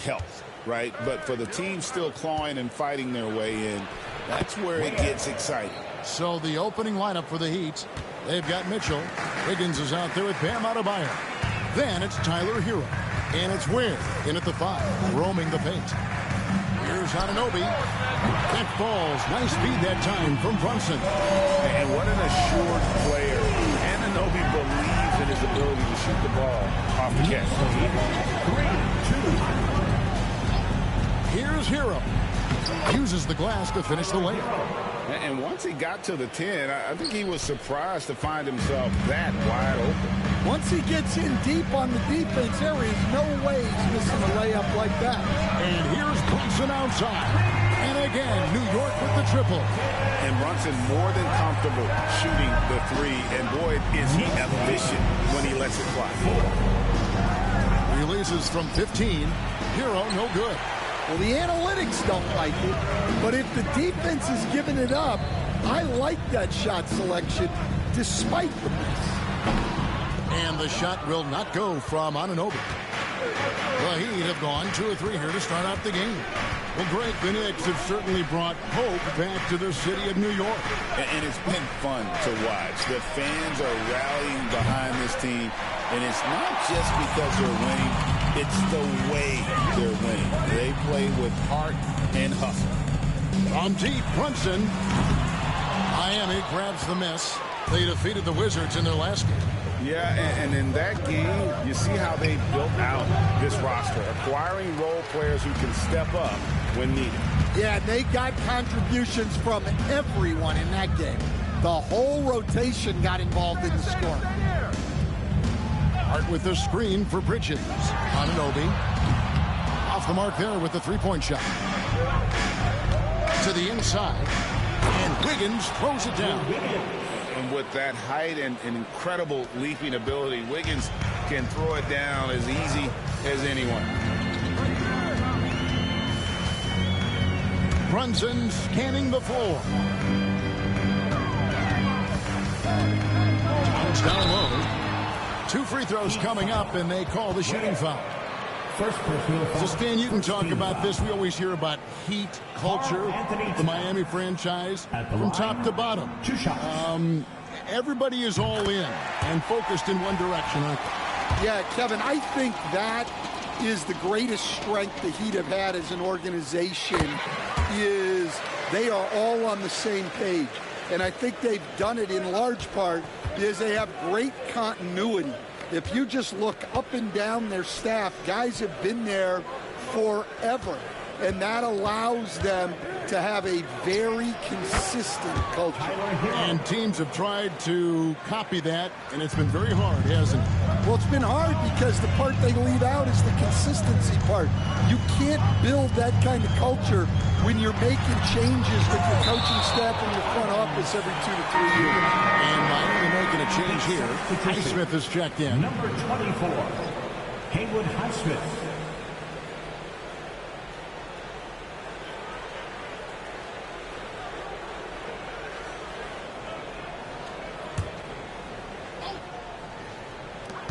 health, right? But for the team still clawing and fighting their way in, that's where it gets exciting. So the opening lineup for the Heat, they've got Mitchell. Higgins is out there with Bam Adebayo. Then it's Tyler Hero. And it's Ware in at the 5, roaming the paint. Here's Anunoby. That falls. Nice feed that time from Brunson. And what an assured player. Anunoby believes in his ability to shoot the ball off the catch. 3-2. Here's Hero. Uses the glass to finish the layup. And once he got to the 10, I think he was surprised to find himself that wide open. Once he gets in deep on the defense, there is no way he's missing a layup like that. And here's Brunson outside. And again, New York with the triple. And Brunson more than comfortable shooting the 3. And boy, is he efficient when he lets it fly. Releases from 15. Hero, no good. Well, the analytics don't like it, but if the defense is giving it up, I like that shot selection despite the miss. And the shot will not go from Anunoby. The Heat have gone 2 or 3 here to start out the game. Well, Greg, the Knicks have certainly brought hope back to the city of New York. And it's been fun to watch. The fans are rallying behind this team, and it's not just because they're winning. It's the way they're winning. They play with heart and hustle. From deep, Brunson. Miami grabs the miss. They defeated the Wizards in their last game. Yeah, and in that game, you see how they built out this roster, acquiring role players who can step up when needed. Yeah, they got contributions from everyone in that game. The whole rotation got involved in the scoring. Hart with the screen for Bridges. Anunoby off the mark there with the three-point shot. To the inside. And Wiggins throws it down. And with that height and incredible leaping ability, Wiggins can throw it down as easy as anyone. Brunson scanning the floor. It's down low. 2 free throws coming up, and they call the shooting foul. So, Stan, you can talk about this. We always hear about Heat culture, the Miami franchise, from top to bottom. Everybody is all in and focused in one direction, aren't they? Yeah, Kevin, I think that is the greatest strength the Heat have had as an organization, is they are all on the same page. And I think they've done it in large part because they have great continuity. If you just look up and down their staff, guys have been there forever. And that allows them to have a very consistent culture. And teams have tried to copy that, and it's been very hard, hasn't it? Well, it's been hard because the part they leave out is the consistency part. You can't build that kind of culture when you're making changes with your coaching staff and your front office every 2 to 3 years. And Miami making a change here. Highsmith is checked in. Number 24, Haywood Highsmith.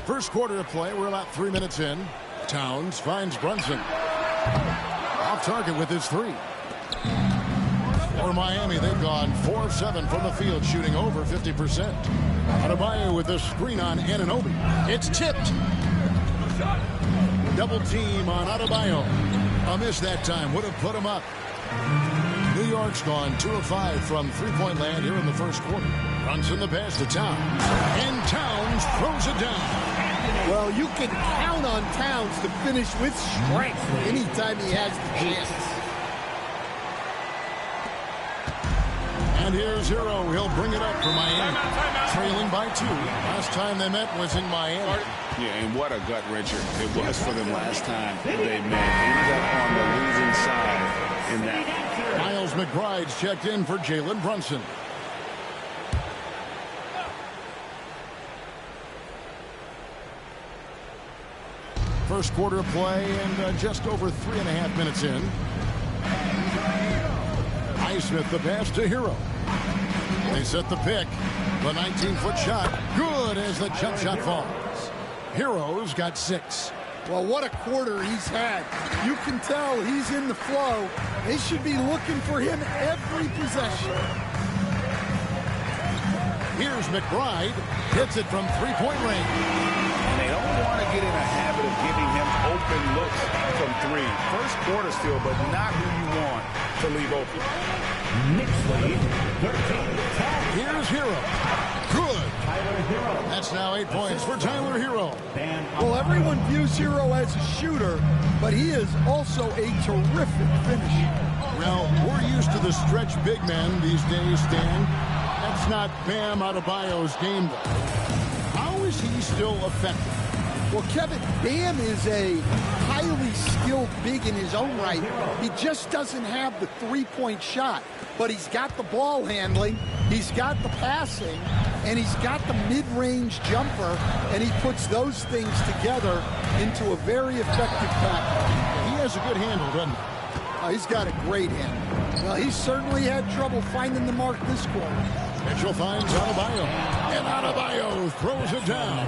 First quarter of play, we're about 3 minutes in. Towns finds Brunson. Off target with his 3. For Miami, they've gone 4 of 7 from the field, shooting over 50%. Adebayo with a screen on Anunoby. It's tipped. Double team on Adebayo. A miss that time would have put him up. New York's gone 2 of 5 from three-point land here in the first quarter. Brunson the pass to Towns. And Towns throws it down. Well, you can count on Towns to finish with strength anytime he has the chance. And here's Hero. He'll bring it up for Miami. Trailing by 2. Last time they met was in Miami. Yeah, and what a gut wrencher it was for them last time they met. Ended up on the losing side in that. Miles McBride's checked in for Jalen Brunson. First quarter of play and just over 3.5 minutes in. Highsmith the pass to Hero. They set the pick. The 19-foot shot. Good as the jump shot falls. Hero's got 6. Well, what a quarter he's had. You can tell he's in the flow. They should be looking for him every possession. Here's McBride. Hits it from three-point range. And they don't want to get in a habit of giving him open looks from three. First quarter still, but not who you want to leave open. Knicks lead 13-10. Here's Hero. Good. That's now 8 points for Tyler Hero. Well, everyone views Hero as a shooter, but he is also a terrific finisher. Well, we're used to the stretch big men these days, Stan. That's not Bam Adebayo's game, though. How is he still effective? Well, Kevin, Bam is a highly skilled big in his own right. He just doesn't have the three-point shot, but he's got the ball handling, he's got the passing, and he's got the mid-range jumper, and he puts those things together into a very effective package. He has a good handle, doesn't he? He's got a great handle. Well, he certainly had trouble finding the mark this quarter. Mitchell finds Adebayo, and Adebayo throws it down.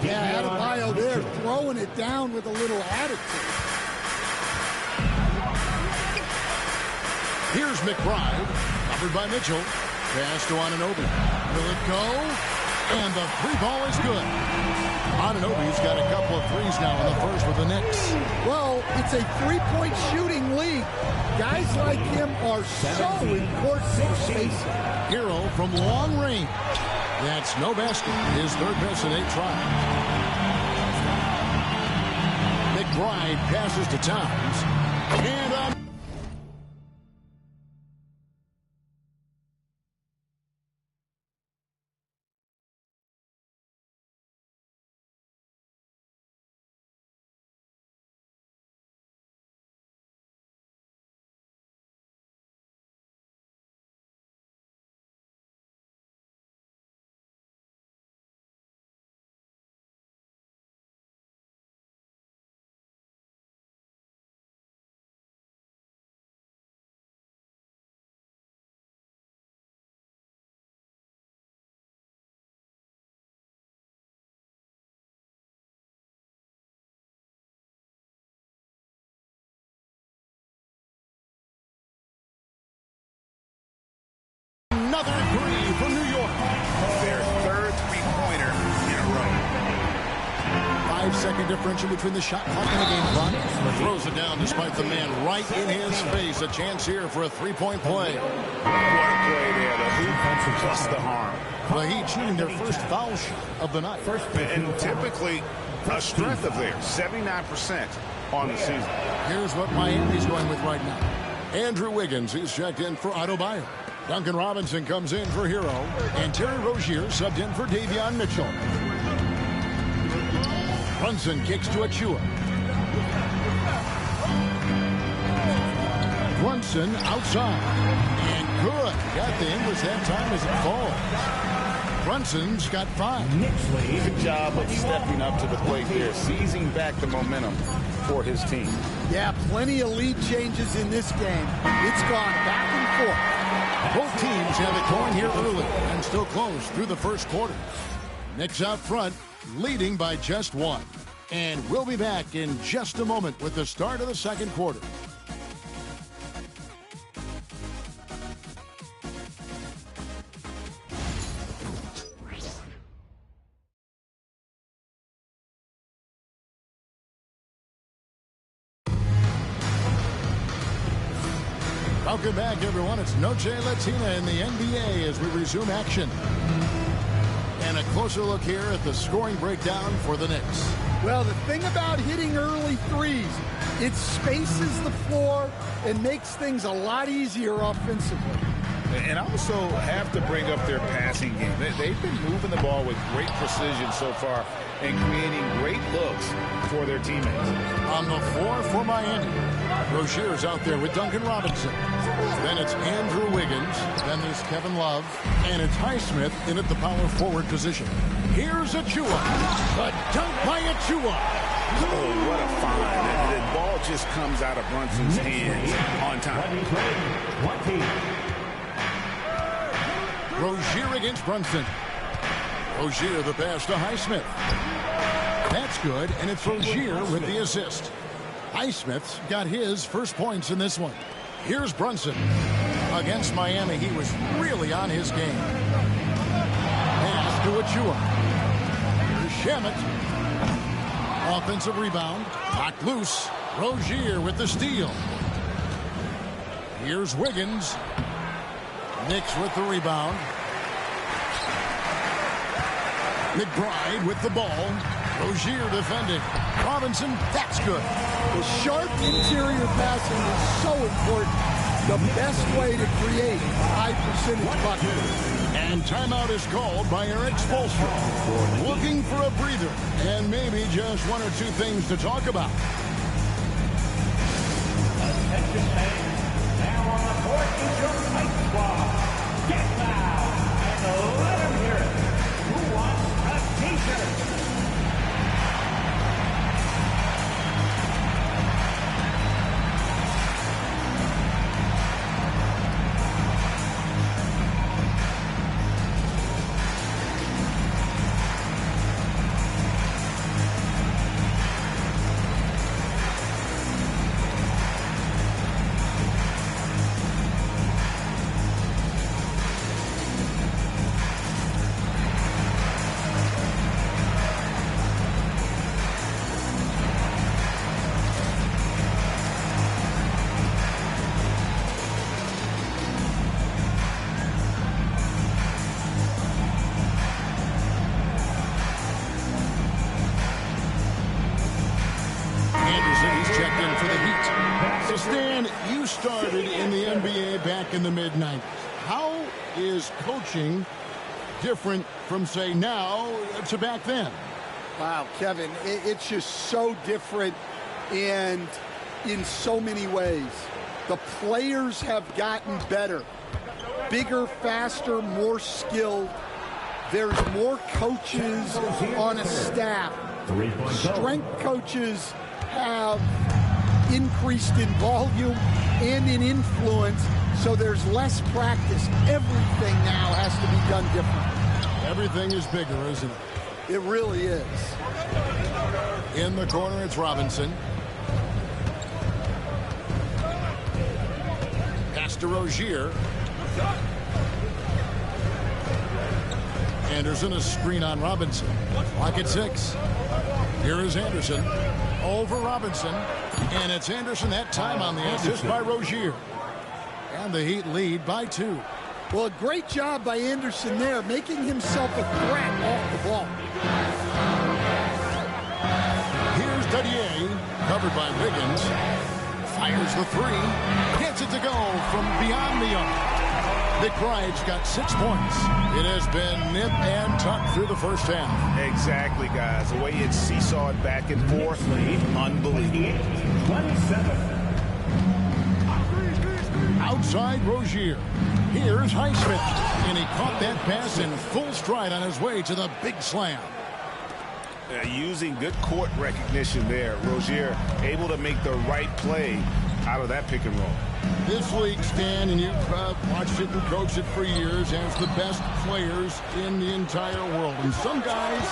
Yeah, Adebayo there throwing it down with a little attitude. Here's McBride, covered by Mitchell. Pass to Anunoby. Will it go? And the free ball is good. Anunoby's got a couple of threes now in the first with the Knicks. Well, it's a three-point shooting league. Guys like him are so important for spacing. Hero from long range. That's no basket. His third miss in 8 tries. McBride passes to Towns. And another three from New York. Their third three-pointer in a row. 5-second differential between the shot clock and the game clock. Throws it down despite the man right in his face. A chance here for a three-point play. What a play there. The hoop plus the harm. The Heat shooting their first foul shot of the night. And typically a strength of theirs, 79% on the season. Here's what Miami's going with right now. Andrew Wiggins is checked in for Adebayo. Duncan Robinson comes in for Hero. And Terry Rozier subbed in for Davion Mitchell. Brunson kicks to Achua. Brunson outside. And good. Got the English that time as it falls. Brunson's got 5. Good job of stepping up to the plate there, seizing back the momentum for his team. Yeah, plenty of lead changes in this game. It's gone back and forth. Both teams have it going here early and still close through the first quarter. Knicks out front, leading by just 1. And we'll be back in just a moment with the start of the second quarter. Welcome back, everyone. It's Noche Latina in the NBA as we resume action. And a closer look here at the scoring breakdown for the Knicks. Well, the thing about hitting early threes, it spaces the floor and makes things a lot easier offensively. And also have to bring up their passing game. They've been moving the ball with great precision so far and creating great looks for their teammates. On the floor for Miami, Rozier's out there with Duncan Robinson. Then it's Andrew Wiggins. Then there's Kevin Love. And it's Highsmith in at the power forward position. Here's Achua. A dunk by Achua. Oh, what a find. The ball just comes out of Brunson's hands on time. 20. Rozier against Brunson. Rozier the pass to Highsmith. That's good, and it's Rozier with the assist. Highsmith's got his first points in this one. Here's Brunson. Against Miami, he was really on his game. Pass to Achua. Here's Shamet. Offensive rebound. Knocked loose. Rozier with the steal. Here's Wiggins. Knicks with the rebound. McBride with the ball. Rozier defending. Robinson, that's good. The sharp interior passing is so important. The best way to create high percentage buckets. And timeout is called by Eric Spoelstra. Looking for a breather and maybe just one or two things to talk about. Attention fans, now on the court is your fight squad. Get loud and let them hear it. Who wants a t-shirt? Started in the NBA back in the mid-90s. How is coaching different from, say, now to back then? Wow, Kevin, it's just so different and in so many ways. The players have gotten better, bigger, faster, more skilled. There's more coaches on a staff. Strength coaches have increased in volume and in influence, so there's less practice. Everything now has to be done different. Everything is bigger, isn't it? It really is. In the corner, it's Robinson. Pass to Rozier. Anderson, a screen on Robinson. Clock at 6. Here is Anderson. Over Robinson. And it's Anderson that time on the assist by Rozier. And the Heat lead by 2. Well, a great job by Anderson there, making himself a threat off the ball. Here's Dadier, covered by Wiggins. Fires the 3. Gets it to go from beyond the arc. McBride's got 6 points. It has been nip and tuck through the first half. Exactly, guys. The way it's seesawed back and forth, unbelievable. 27. Outside Rozier. Here's Highsmith. And he caught that pass in full stride on his way to the big slam. Using good court recognition there. Rozier able to make the right play out of that pick and roll. This league, Stan, and you've watched it and coached it for years, has the best players in the entire world. And some guys,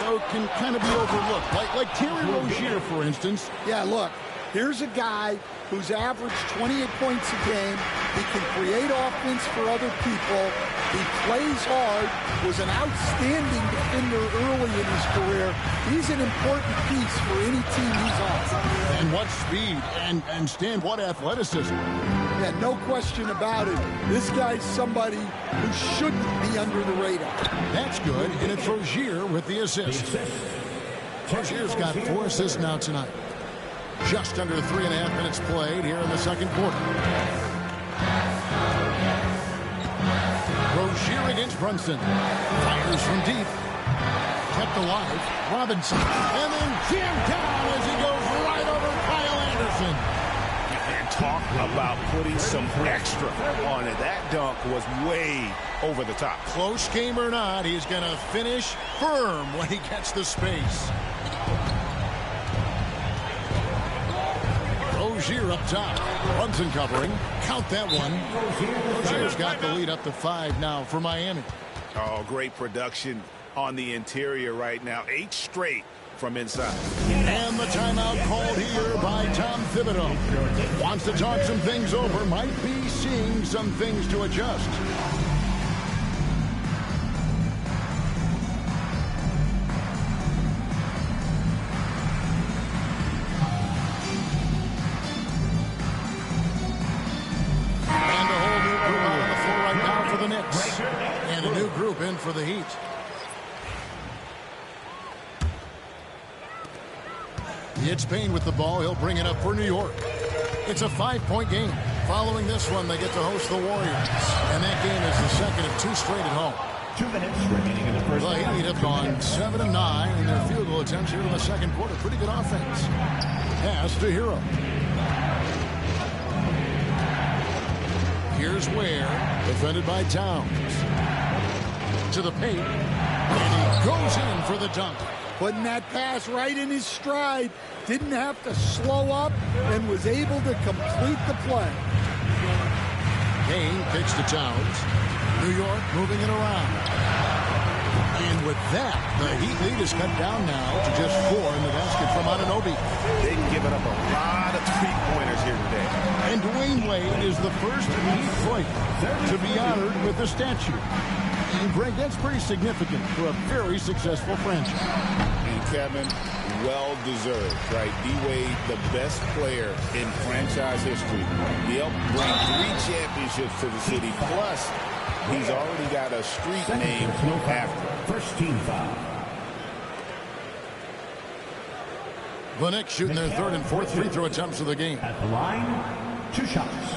though, can kind of be overlooked. Like Terry Rozier, for instance. Yeah, look, here's a guy who's averaged 28 points a game. He can create offense for other people. He plays hard, was an outstanding defender early in his career. He's an important piece for any team he's on. And what speed, and Stan, what athleticism. Yeah, no question about it. This guy's somebody who shouldn't be under the radar. That's good, and it's Rozier with the assist. Rozier's got 4 assists now tonight. Just under 3.5 minutes played here in the second quarter. Rozier against Brunson. Fires from deep. Kept alive. Robinson. And then jammed down as he goes right over Kyle Anderson. And talk about putting some extra on it. That dunk was way over the top. Close game or not, he's going to finish firm when he gets the space. Rozier up top. Brunson covering. Count that one. Rozier's got the lead up to 5 now for Miami. Oh, great production on the interior right now. 8 straight from inside. And the timeout called here by Tom Thibodeau. Wants to talk some things over. Might be seeing some things to adjust. And a whole new group out on the floor right now for the Knicks. And a new group in for the Heat. It's Payne with the ball. He'll bring it up for New York. It's a 5-point game. Following this one, they get to host the Warriors. And that game is the second of 2 straight at home. 2 minutes remaining in the first. The Heat have gone 7 of 9 in their field goal attempts here in the second quarter. Pretty good offense. Pass to Hero. Here's Ware, defended by Towns. To the paint. And he goes in for the dunk. Putting that pass right in his stride. Didn't have to slow up and was able to complete the play. Payne kicks to Towns. New York moving it around. And with that, the Heat lead is cut down now to just 4 in the basket from Anunoby. They've given up a lot of three-pointers here today. And Dwayne Wade is the first Heat player to be honored with a statue. And Greg, that's pretty significant for a very successful franchise. And Kevin, well-deserved, right? D-Wade, the best player in franchise history. He helped bring 3 championships to the city. Plus, he's already got a street name after him. First team foul. The Knicks shooting their 3rd and 4th free throw attempts of the game. At the line, 2 shots.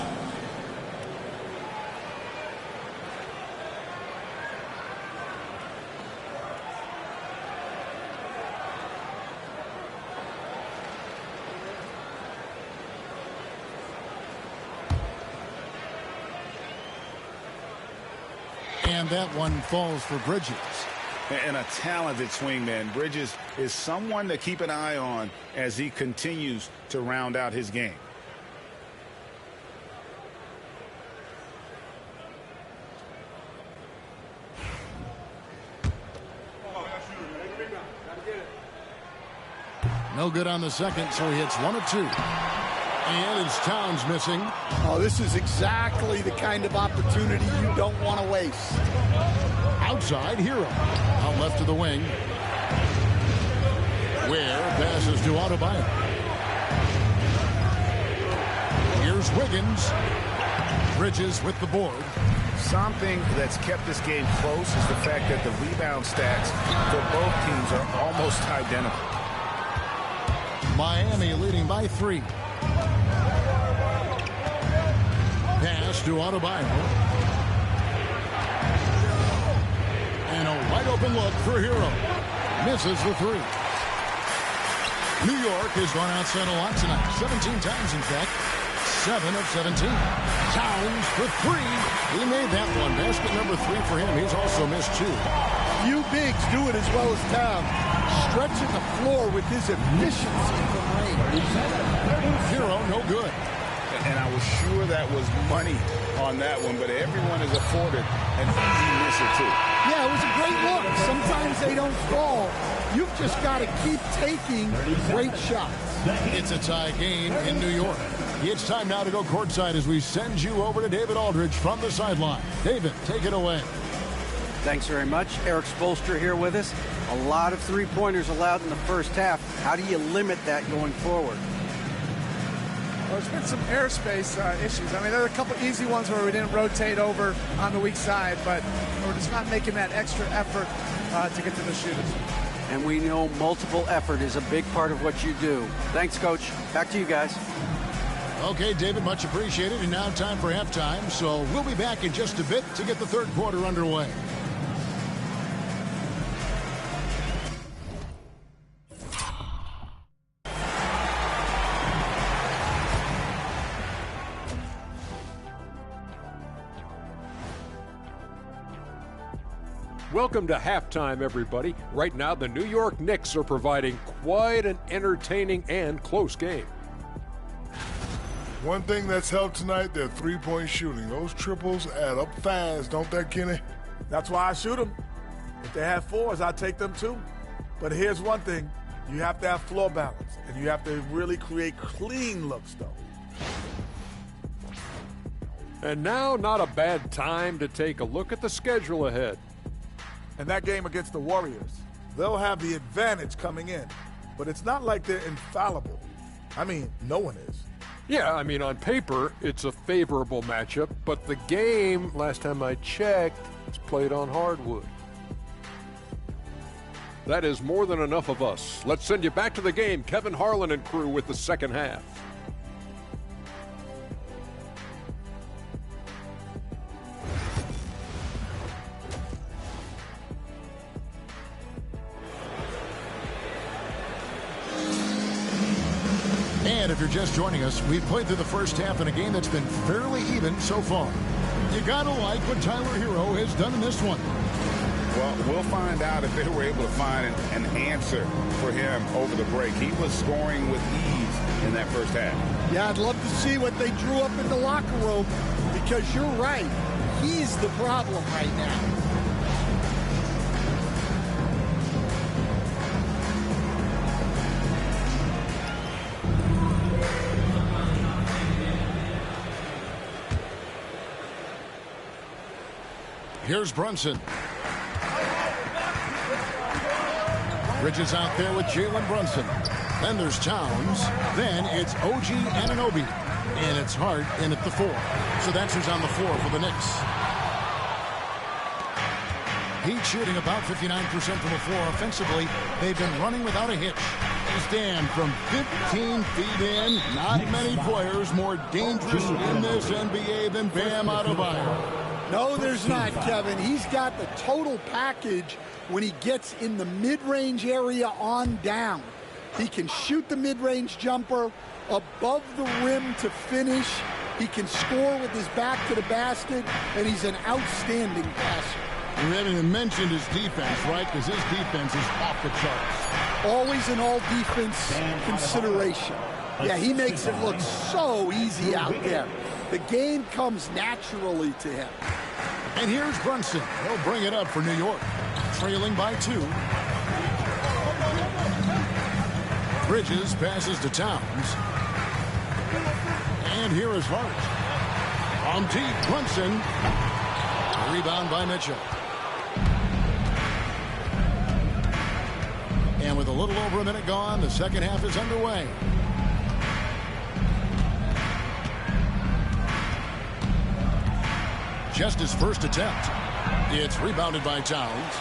And that one falls for Bridges. And a talented swingman. Bridges is someone to keep an eye on as he continues to round out his game. No good on the second, so he hits 1 of 2. And it's Towns missing. Oh, this is exactly the kind of opportunity you don't want to waste. Outside, Hero. Out left to the wing. Ware passes to Adebayo. Here's Wiggins. Bridges with the board. Something that's kept this game close is the fact that the rebound stats for both teams are almost identical. Miami leading by 3. Pass to Adebayo. And a wide open look for Hero. Misses the 3. New York has gone outside a lot tonight. 17 times, in fact. 7 of 17. Towns for 3. He made that one. Basket number 3 for him. He's also missed 2. Few bigs do it as well as Towns. Stretching the floor with his efficiency from range. Hero, no good. And I was sure that was money on that one, but everyone is afforded an easy misser too. Yeah, it was a great look. Sometimes they don't fall. You've just got to keep taking great shots. It's a tie game in New York. It's time now to go courtside as we send you over to David Aldridge from the sideline. David, take it away. Thanks very much. Eric Spoelstra here with us. A lot of three-pointers allowed in the first half. How do you limit that going forward? Well, there's been some airspace issues. I mean, there are a couple easy ones where we didn't rotate over on the weak side, but we're just not making that extra effort to get to the shooters. And we know multiple effort is a big part of what you do. Thanks, Coach. Back to you guys. Okay, David, much appreciated. And now time for halftime, so we'll be back in just a bit to get the third quarter underway. Welcome to halftime, everybody. Right now, the New York Knicks are providing quite an entertaining and close game. One thing that's helped tonight, their three-point shooting. Those triples add up fast, don't they, Kenny? That's why I shoot them. If they have fours, I take them too. But here's one thing. You have to have floor balance, and you have to really create clean looks, though. And now, not a bad time to take a look at the schedule ahead. And that game against the Warriors, they'll have the advantage coming in, but it's not like they're infallible. I mean, no one is. Yeah, I mean, on paper, it's a favorable matchup, but the game, last time I checked, is played on hardwood. That is more than enough of us. Let's send you back to the game. Kevin Harlan and crew with the second half. And if you're just joining us, we've played through the first half in a game that's been fairly even so far. You gotta like what Tyler Hero has done in this one. Well, we'll find out if they were able to find an answer for him over the break. He was scoring with ease in that first half. Yeah, I'd love to see what they drew up in the locker room, because you're right. He's the problem right now. Here's Brunson. Bridges out there with Jalen Brunson. Then there's Towns. Then it's OG Anunoby. And it's Hart in at the 4. So that's who's on the floor for the Knicks. Heat shooting about 59% from the floor. Offensively, they've been running without a hitch. Stan from 15 feet in. Not many players more dangerous in this NBA than Bam Adebayo. No, there's not, Kevin. He's got the total package when he gets in the mid-range area on down. He can shoot the mid-range jumper above the rim to finish. He can score with his back to the basket, and he's an outstanding passer. We haven't even mentioned his defense, right? Because his defense is off the charts. Always an all-defense consideration. Yeah, he makes it look so easy out there. The game comes naturally to him. And here's Brunson. He'll bring it up for New York. Trailing by 2. Bridges passes to Towns. And here is Hart. On deep, Brunson. Rebound by Mitchell. And with a little over a minute gone, the second half is underway. Just his first attempt. It's rebounded by Towns.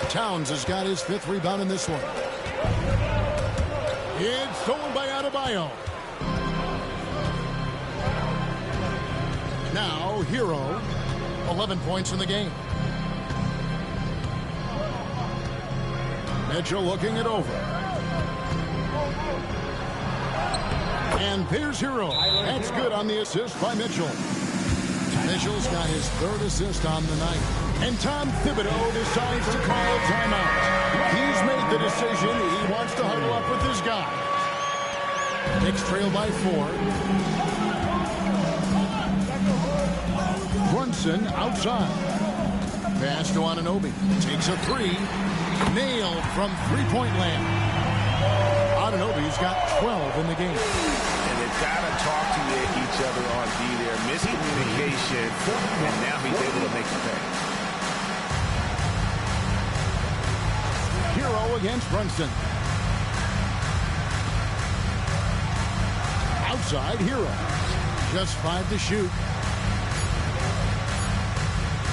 Towns has got his 5th rebound in this one. It's stolen by Adebayo. Now, Hero, 11 points in the game. Mitchell looking it over. And there's Hero. That's good on the assist by Mitchell. Mitchell's got his 3rd assist on the night. And Tom Thibodeau decides to call a timeout. He's made the decision. He wants to huddle up with his guys. Knicks trail by 4. Brunson outside. Pass to Anunoby. Takes a 3. Nailed from three-point land. Anunoby's got 12 in the game. And they've got to talk to each other on D there. Miscommunication, and now he's able to make the pay. Hero against Brunson. Outside, Hero. Just 5 to shoot.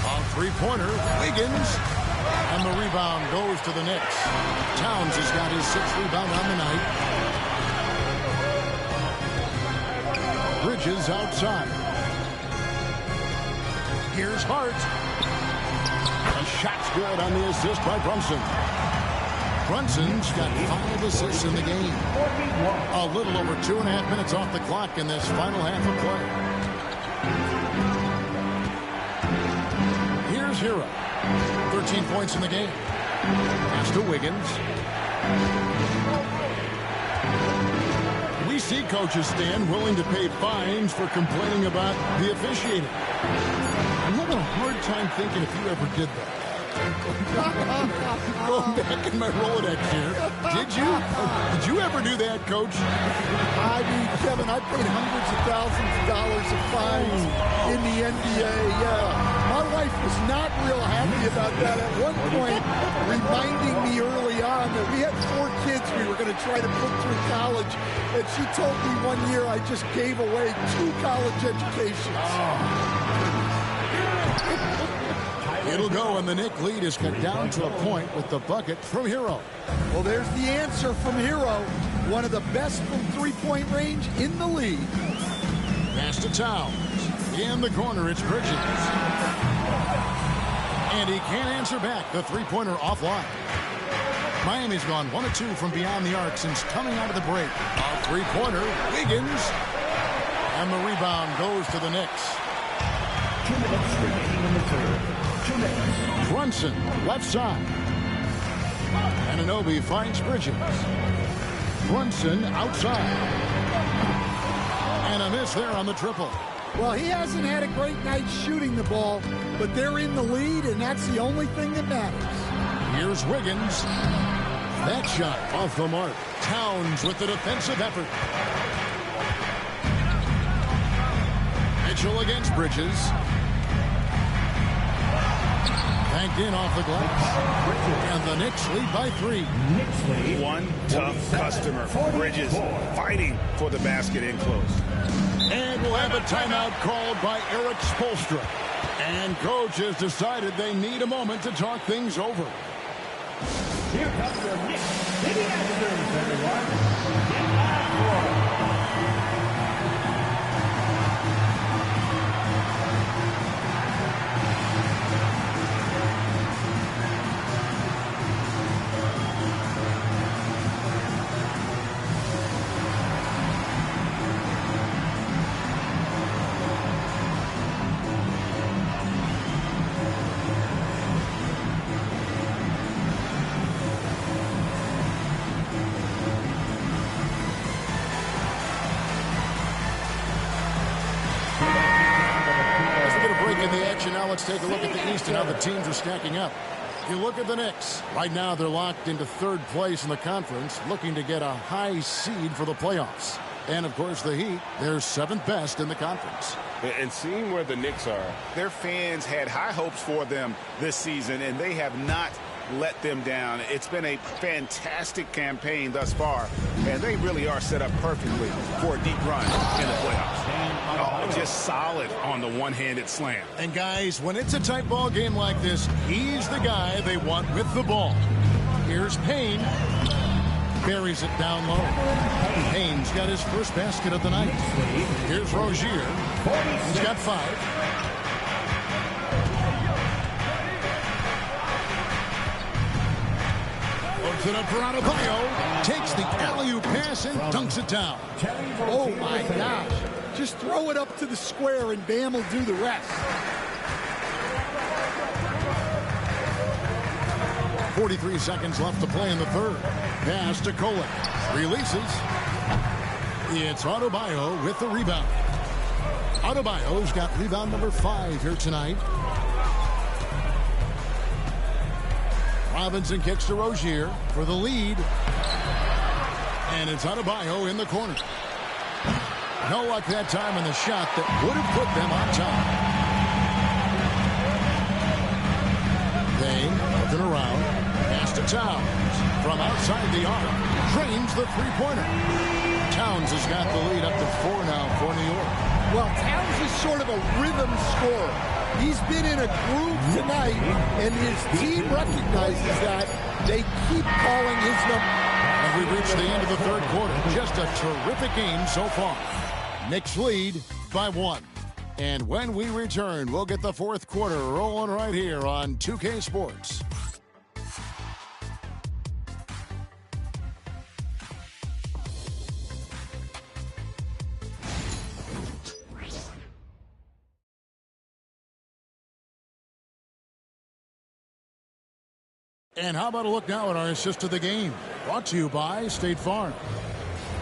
On three-pointer, Wiggins. And the rebound goes to the Knicks. Towns has got his 6th rebound on the night. Bridges outside. Here's Hart. The shot's good on the assist by Brunson. Brunson's got 5 assists in the game. A little over 2.5 minutes off the clock in this final half of play. Here's Hero. 13 points in the game. Pass to Wiggins. We see coaches stand willing to pay fines for complaining about the officiating. I'm having a hard time thinking if you ever did that. Going back in my Rolodex here. Did you ever do that, Coach? I mean, Kevin, I paid hundreds of thousands of dollars of fines in the NBA. Yeah, my wife was not real happy about that. At one point, reminding me early on that we had 4 kids we were going to try to put through college, and she told me one year I just gave away 2 college educations. It'll go, and the Knick lead is cut down to a point with the bucket from Hero. Well, there's the answer from Hero, one of the best from three-point range in the league. Pass to Towns. In the corner, it's Bridges. And he can't answer back. The three-pointer offline. Miami's gone 1 of 2 from beyond the arc since coming out of the break. A three-pointer, Wiggins. And the rebound goes to the Knicks. 2 minutes remaining in the third. 2 minutes. Brunson, left side. Anunoby finds Bridges. Brunson outside. And a miss there on the triple. Well, he hasn't had a great night shooting the ball, but they're in the lead, and that's the only thing that matters. Here's Wiggins. That shot off the mark. Towns with the defensive effort. Mitchell against Bridges. Banked in off the glass. And the Knicks lead by 3. One tough customer. Bridges fighting for the basket in close. And we'll have a timeout called by Erik Spoelstra. And coach has decided they need a moment to talk things over. Here comes the Knicks. City Masters, everyone. Get back for it. Now let's take a look at the East and how the teams are stacking up. You look at the Knicks. Right now they're locked into 3rd place in the conference, looking to get a high seed for the playoffs. And, of course, the Heat, they're 7th best in the conference. And seeing where the Knicks are, their fans had high hopes for them this season, and they have not let them down. It's been a fantastic campaign thus far, and they really are set up perfectly for a deep run in the playoffs. Oh, just solid on the one-handed slam. And, guys, when it's a tight ball game like this, he's the guy they want with the ball. Here's Payne. Buries it down low. Payne's got his first basket of the night. Here's Rozier. He's got 5. Puts it up for Adebayo. Takes the alley-oop pass and dunks it down. Oh, my gosh. Just throw it up to the square and Bam will do the rest. 43 seconds left to play in the 3rd. Pass to Kolek. Releases. It's Adebayo with the rebound. Adebayo's got rebound number 5 here tonight. Robinson kicks to Rozier for the lead. And it's Adebayo in the corner. No luck that time on the shot that would have put them on top. Payne looking around. Pass to Towns. From outside the arc. Drains the three-pointer. Towns has got the lead up to 4 now for New York. Well, Towns is sort of a rhythm scorer. He's been in a groove tonight, and his team recognizes that. They keep calling his number. And we've reached the end of the 3rd quarter. Just a terrific game so far. Knicks lead by 1. And when we return, we'll get the 4th quarter rolling right here on 2K Sports. And how about a look now at our assist of the game? Brought to you by State Farm.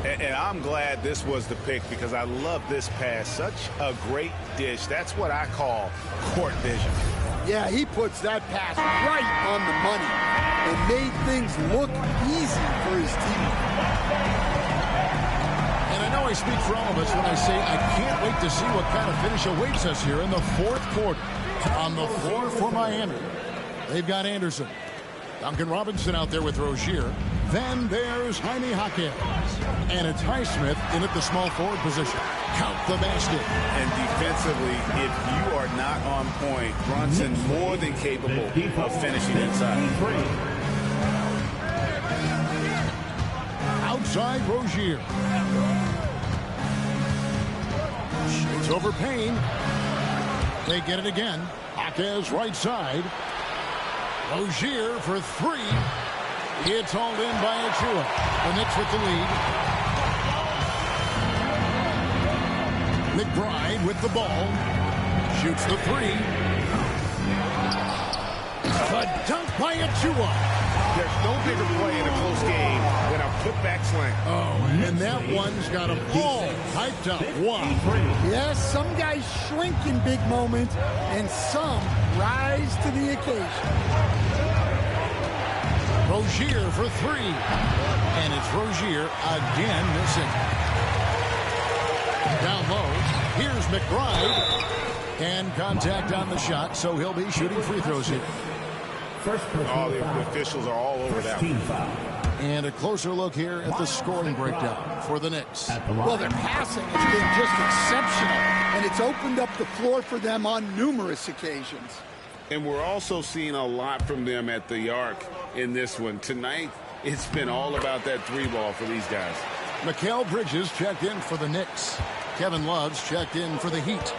And I'm glad this was the pick because I love this pass. Such a great dish. That's what I call court vision. Yeah, he puts that pass right on the money and made things look easy for his team. And I know I speak for all of us when I say I can't wait to see what kind of finish awaits us here in the fourth quarter. On the floor for Miami, they've got Anderson. Duncan Robinson out there with Rozier. Then there's Jaime Jaquez. And it's Highsmith in at the small forward position. Count the basket. And defensively, if you are not on point, Brunson more than capable of finishing inside. Outside Rozier. Shoots over Payne. They get it again. Jaquez right side. Rozier for three. It's hauled in by Achua. The Knicks with the lead. McBride with the ball. Shoots the three. The dunk by Achua. There's no bigger play in a close game than a putback slam. Oh, and that one's got them all hyped up. Wow. Yes, some guys shrink in big moments, and some rise to the occasion. Rozier for three. And it's Rozier again missing. Down low. Here's McBride. And contact on the shot, so he'll be shooting free throws here. All the officials are all over that one. And a closer look here at the scoring breakdown for the Knicks. Well, their passing has been just exceptional, and it's opened up the floor for them on numerous occasions. And we're also seeing a lot from them at the arc in this one. Tonight, it's been all about that three ball for these guys. Mikal Bridges checked in for the Knicks. Kevin Love's checked in for the Heat.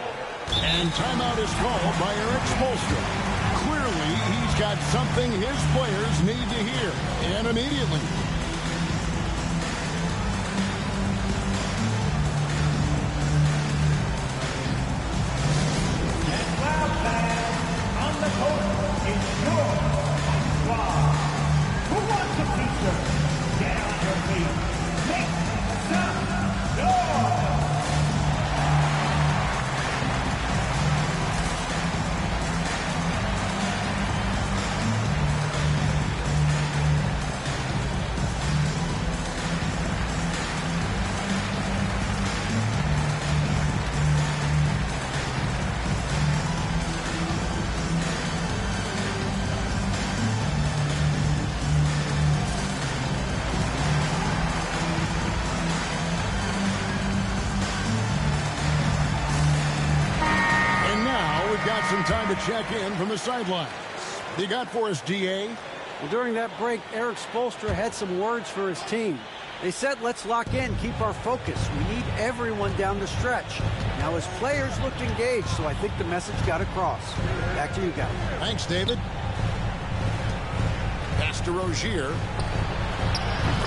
And timeout is called by Erik Spoelstra. Clearly, he's got something his players need to hear, and immediately. And now fans on the court is your squad. Who wants a pizza? Get on your feet. Make some noise. Some time to check in from the sidelines. You got for us, DA? Well, during that break, Erik Spoelstra had some words for his team. They said, let's lock in, keep our focus. We need everyone down the stretch. Now, his players looked engaged, so I think the message got across. Back to you guys. Thanks, David. Pass to Rozier.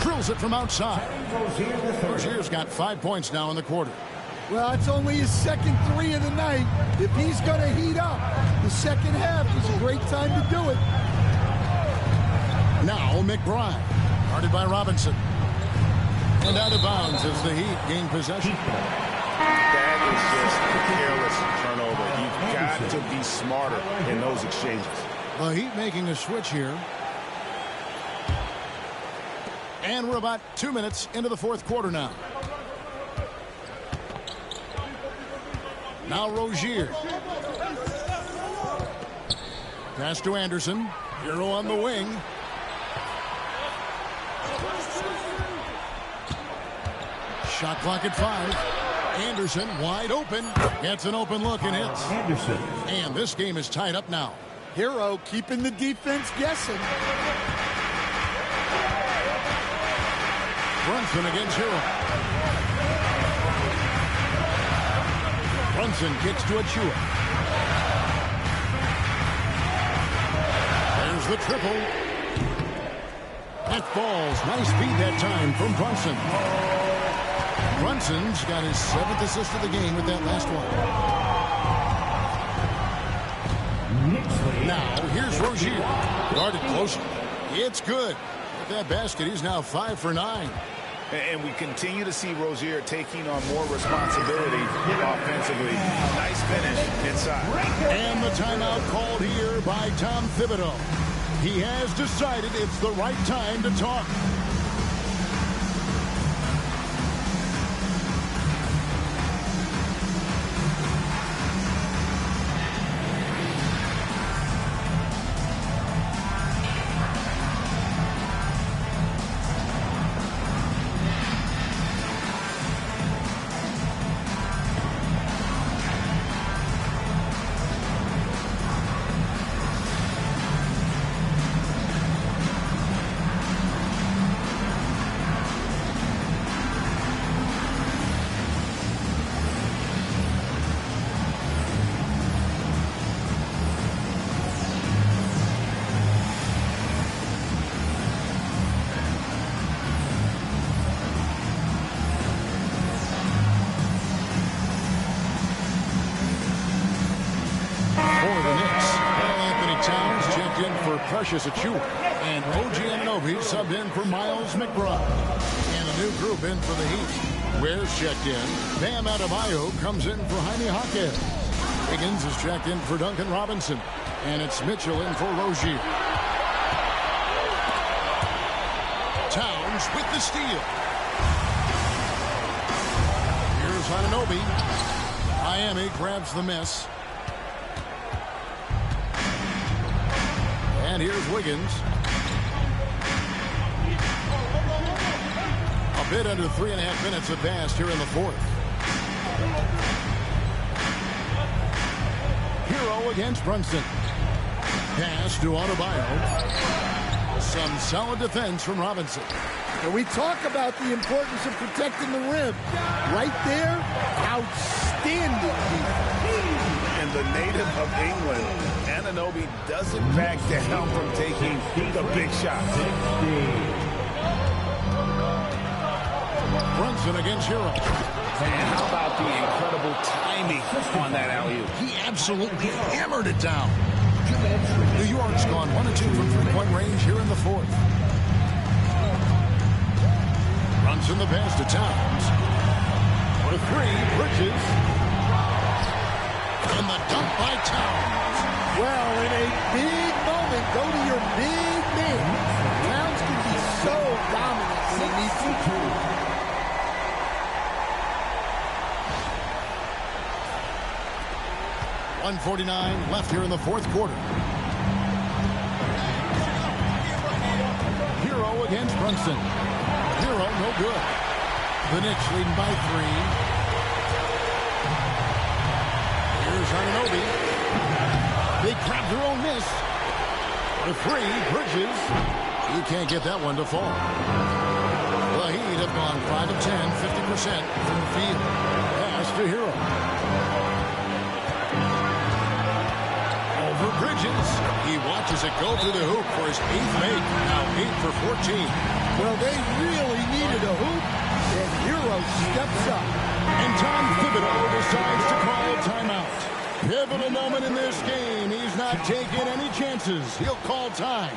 Drills it from outside. Rozier's got 5 points now in the quarter. Well, it's only his second three of the night. If he's going to heat up, the second half is a great time to do it. Now McBride, guarded by Robinson. And out of bounds as the Heat gain possession. That is just a careless turnover. You've got to be smarter in those exchanges. The Heat making a switch here. And we're about 2 minutes into the fourth quarter now. Now Rozier. Pass to Anderson. Hero on the wing. Shot clock at 5. Anderson wide open. Gets an open look and hits. Anderson. And this game is tied up now. Hero keeping the defense guessing. Brunson against Hero. Brunson kicks to Achua. There's the triple. That falls. Nice feed that time from Brunson. Brunson's got his 7th assist of the game with that last one. Now, here's Rozier. Guarded closer. It's good. With that basket, he's now 5 for 9. And we continue to see Rozier taking on more responsibility offensively. Nice finish inside. And the timeout called here by Tom Thibodeau. He has decided it's the right time to talk. Precious Achiuwa, and OG Anunoby subbed in for Miles McBride. And a new group in for the Heat. Ware's checked in. Bam Adebayo comes in for Jaime Jaquez. Higgins is checked in for Duncan Robinson. And it's Mitchell in for Rozier. Towns with the steal. Here's Anunoby. Miami grabs the miss. And here's Wiggins. A bit under 3.5 minutes advanced here in the fourth. Hero against Brunson. Pass to Adebayo. Some solid defense from Robinson. And we talk about the importance of protecting the rim. Right there, outstanding defense. And the native of England, Anunoby doesn't back down from taking the big shot. Brunson against Hero. And how about the incredible timing on that alley-oop? He absolutely hammered it down. New York's gone 1 of 2 from three-point range here in the fourth. Brunson the pass to Towns. For three, Bridges. And the dunk by Towns. Well, in a big moment, go to your big man. Towns can be so dominant when he needs to. 1:49 left here in the fourth quarter. Hero against Brunson. Hero, no good. The Knicks leading by 3. Here's Anunoby. They grab their own miss. The 3, Bridges. He can't get that one to fall. The Heat have gone 5 of 10, 50% from the field. Pass to Hero. Over Bridges. He watches it go through the hoop for his 8th make. Now 8 for 14. Well, they really needed a hoop, and Hero steps up. And Tom Thibodeau decides to call a timeout. Pivotal moment in this game. He's not taking any chances. He'll call time.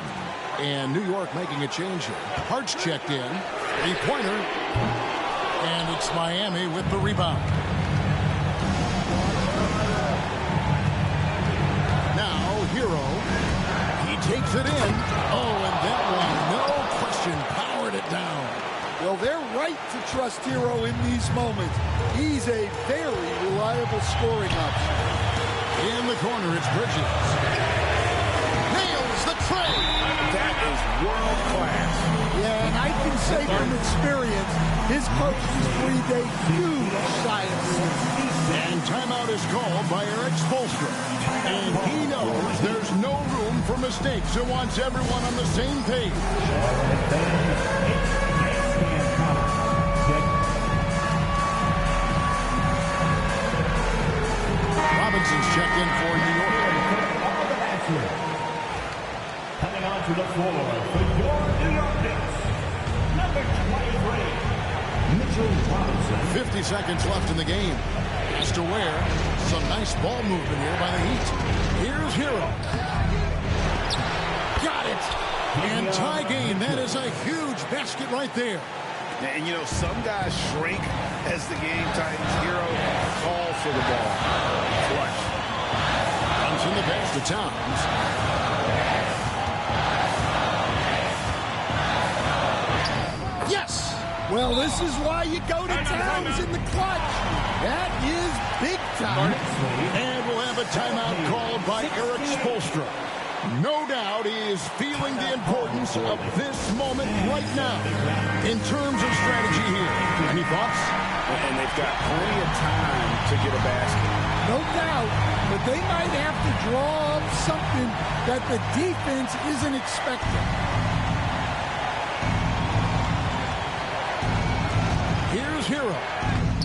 And New York making a change here. Hart's checked in. 3-pointer. And it's Miami with the rebound. Hero. He takes it in. Oh, and that one, no question, powered it down. Well, they're right to trust Hero in these moments. He's a very reliable scoring option. In the corner, it's Bridges. Nails the tray. That is world class. Yeah, and I can say from experience, his coaches breathed a huge sigh of relief. And timeout is called by Eric Spoelstra. And he knows there's no room for mistakes and wants everyone on the same page. Robinson's checked in for New York. Coming onto the floor for your New York Knicks, number 23, Mitchell Robinson. 50 seconds left in the game. Has to wear some nice ball movement here by the Heat. Here's Hero. Got it. And tie game. That is a huge basket right there. And, you know, some guys shrink as the game tightens. Hero calls for the ball. Flush. Runs in the pass to Towns. Yes! Well, this is why you go to Towns in the clutch. That is big time. And we'll have a timeout called by Erik Spoelstra. No doubt he is feeling the importance of this moment right now in terms of strategy here. Any thoughts? And they've got plenty of time to get a basket. No doubt, but they might have to draw up something that the defense isn't expecting. Here's Hero.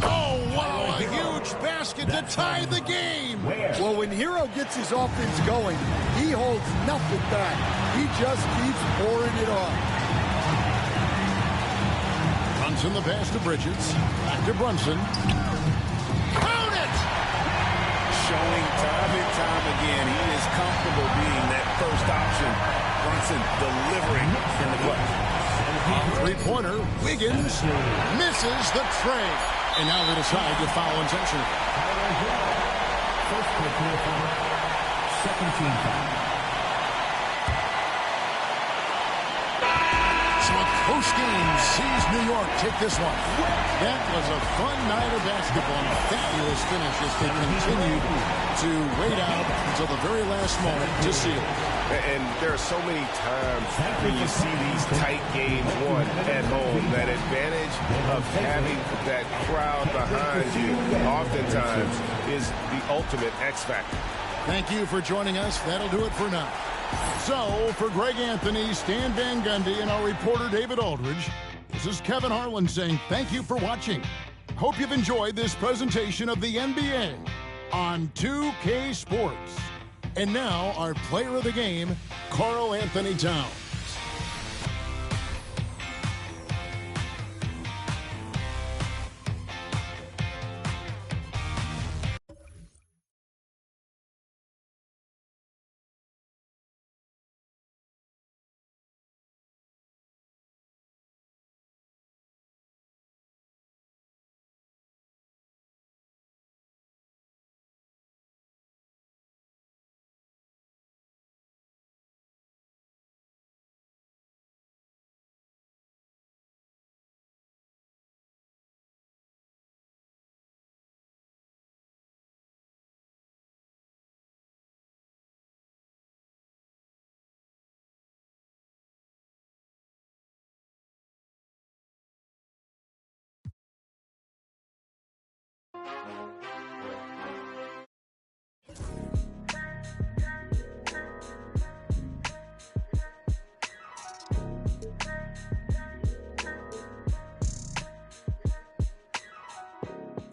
Oh, wow, a huge basket to tie the game. Well, when Hero gets his offense going, he holds nothing back. He just keeps pouring it on. Runs in the pass to Bridges. Back to Brunson. Count it! Showing time and time again, he is comfortable being that first option. Brunson delivering in the clutch. Three-pointer, Wiggins misses the tray. And now they decide to foul intentionally. First personal foul, second team foul. So a close game sees New York take this one. That was a fun night of basketball and a fabulous finish as they continued to wait out until the very last moment to seal it. And there are so many times when you see these tight games won at home, that advantage of having that crowd behind you oftentimes is the ultimate X factor. Thank you for joining us. That'll do it for now. So, for Greg Anthony, Stan Van Gundy, and our reporter David Aldridge, this is Kevin Harlan saying thank you for watching. Hope you've enjoyed this presentation of the NBA on 2K Sports. And now, our player of the game, Karl Anthony Towns.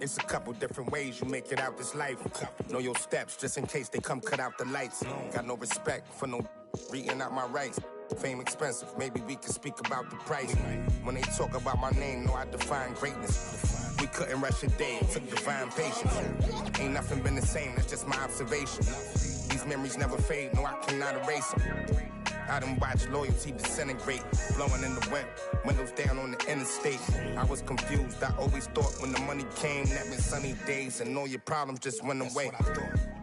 It's a couple different ways you make it out this life. Know your steps just in case they come cut out the lights. Got no respect for no reading out my rights. Fame expensive, maybe we can speak about the price. When they talk about my name, know I define greatness. We couldn't rush a day, it took divine patience. Ain't nothing been the same, that's just my observation. These memories never fade, no I cannot erase them. I done watched loyalty disintegrate, blowing in the wind, windows down on the interstate. I was confused, I always thought when the money came, that meant sunny days, and all your problems just went away.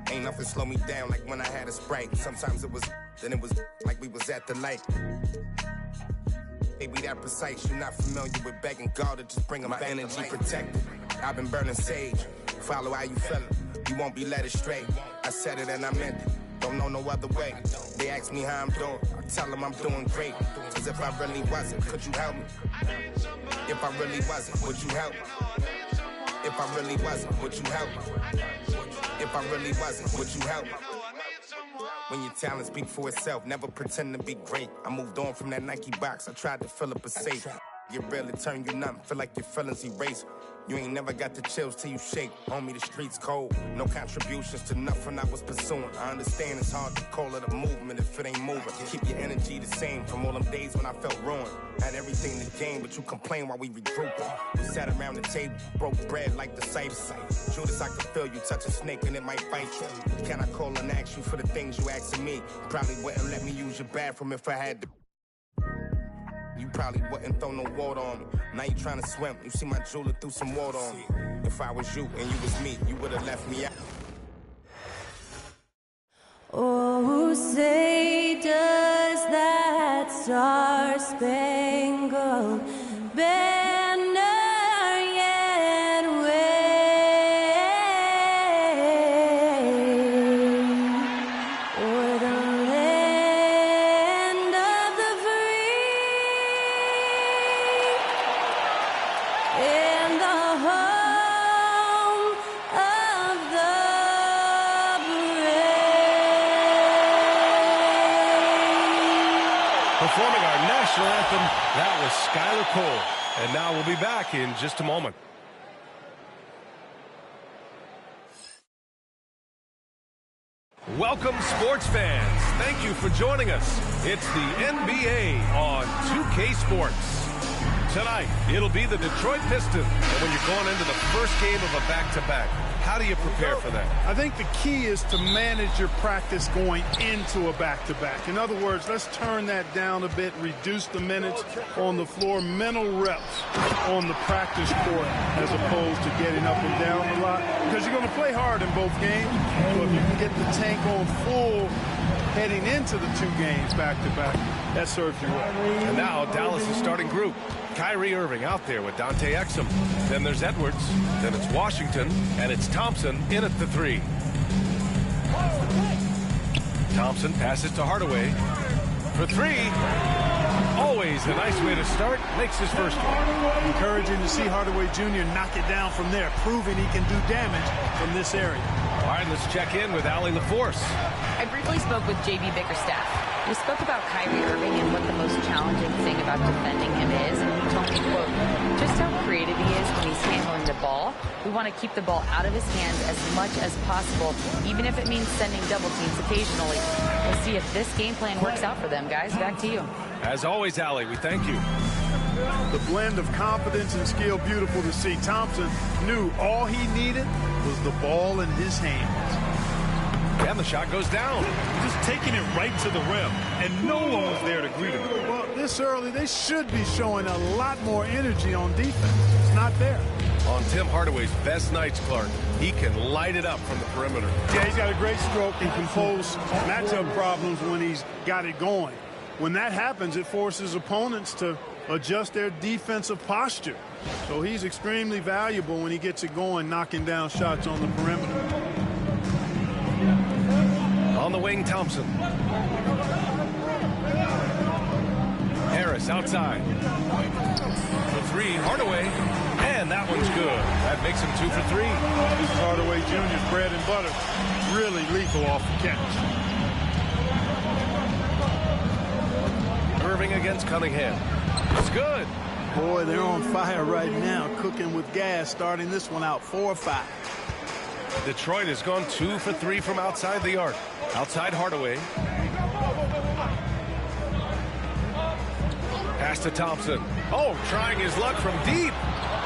Ain't nothing slow me down like when I had a Sprite. Sometimes it was, then it was like we was at the light. Maybe that precise, you're not familiar with begging God to just bring my energy protected. I've been burning sage, follow how you feel it. You won't be led astray. I said it and I meant it. Don't know no other way. They ask me how I'm doing, I tell them I'm doing great. Cause if I really wasn't, could you help me? If I really wasn't, would you help me? If I really wasn't, would you help me? If I really wasn't, would you help me? When your talent speak for itself, never pretend to be great. I moved on from that Nike box, I tried to fill up a safe. Get real, it turn you numb, feel like your feelings erase. You ain't never got the chills till you shake. Homie, the streets cold. No contributions to nothing I was pursuing. I understand it's hard to call it a movement if it ain't moving. Keep your energy the same from all them days when I felt ruined. Had everything to gain, but you complain while we regrouping. We sat around the table, broke bread like the Cypher. Judas, I could feel you touch a snake and it might bite you. Can I call and ask you for the things you asking me? Probably wouldn't let me use your bathroom if I had to. You probably wouldn't throw no water on me. Now you trying to swim. You see my jeweler threw some water on me. If I was you and you was me, you would have left me out. Oh, say does that star-spangled banner yet wave o'er the land of the free and the home of the Performing our national anthem, that was Skylar Cole. And now we'll be back in just a moment. Welcome, sports fans. Thank you for joining us. It's the NBA on 2K Sports. Tonight, it'll be the Detroit Pistons. And when you're going into the first game of a back-to-back, how do you prepare for that? I think the key is to manage your practice going into a back-to-back. In other words, let's turn that down a bit, reduce the minutes on the floor, mental reps on the practice court as opposed to getting up and down a lot, because you're going to play hard in both games. So if you can get the tank on full heading into the two games back-to-back, that serves you well. And now Dallas' starting group. Kyrie Irving out there with Dante Exum. Then there's Edwards. Then it's Washington. And it's Thompson in at the 3. Thompson passes to Hardaway. For 3. Always a nice way to start. Makes his first one. Encouraging to see Hardaway Jr. knock it down from there, proving he can do damage from this area. All right, let's check in with Allie LaForce. I briefly spoke with J.B. Bickerstaff. We spoke about Kyrie Irving and what the most challenging thing about defending him is, and he told me, quote, just how creative he is when he's handling the ball. We want to keep the ball out of his hands as much as possible, even if it means sending double teams occasionally. We'll see if this game plan works out for them, guys. Back to you. As always, Allie, we thank you. The blend of confidence and skill, beautiful to see. Thompson knew all he needed was the ball in his hands. And the shot goes down. Just taking it right to the rim, and no one was there to greet him. Well, this early, they should be showing a lot more energy on defense. It's not there. On Tim Hardaway's best nights, Clark, he can light it up from the perimeter. Yeah, he's got a great stroke and can pose matchup problems when he's got it going. When that happens, it forces opponents to adjust their defensive posture. So he's extremely valuable when he gets it going, knocking down shots on the perimeter. On the wing, Thompson. Harris outside. The 3, Hardaway. And that one's good. That makes him 2 for 3. This is Hardaway Jr.'s bread and butter. Really lethal off the catch. Irving against Cunningham. It's good. Boy, they're on fire right now, cooking with gas, starting this one out 4 or 5. Detroit has gone 2 for 3 from outside the arc. Outside Hardaway. Pass to Thompson. Oh, trying his luck from deep.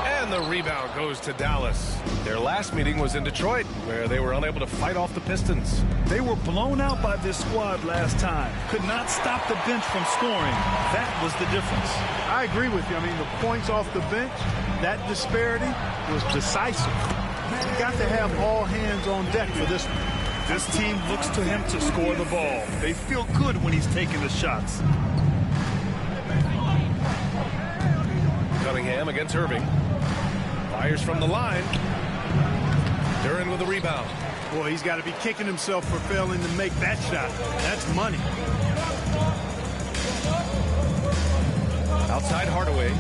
And the rebound goes to Dallas. Their last meeting was in Detroit, where they were unable to fight off the Pistons. They were blown out by this squad last time. Could not stop the bench from scoring. That was the difference. I agree with you. I mean, the points off the bench, that disparity was decisive. You got to have all hands on deck for this one. This team looks to him to score the ball. They feel good when he's taking the shots. Cunningham against Irving. Fires from the line. Duren with a rebound. Boy, he's got to be kicking himself for failing to make that shot. That's money. Outside Hardaway.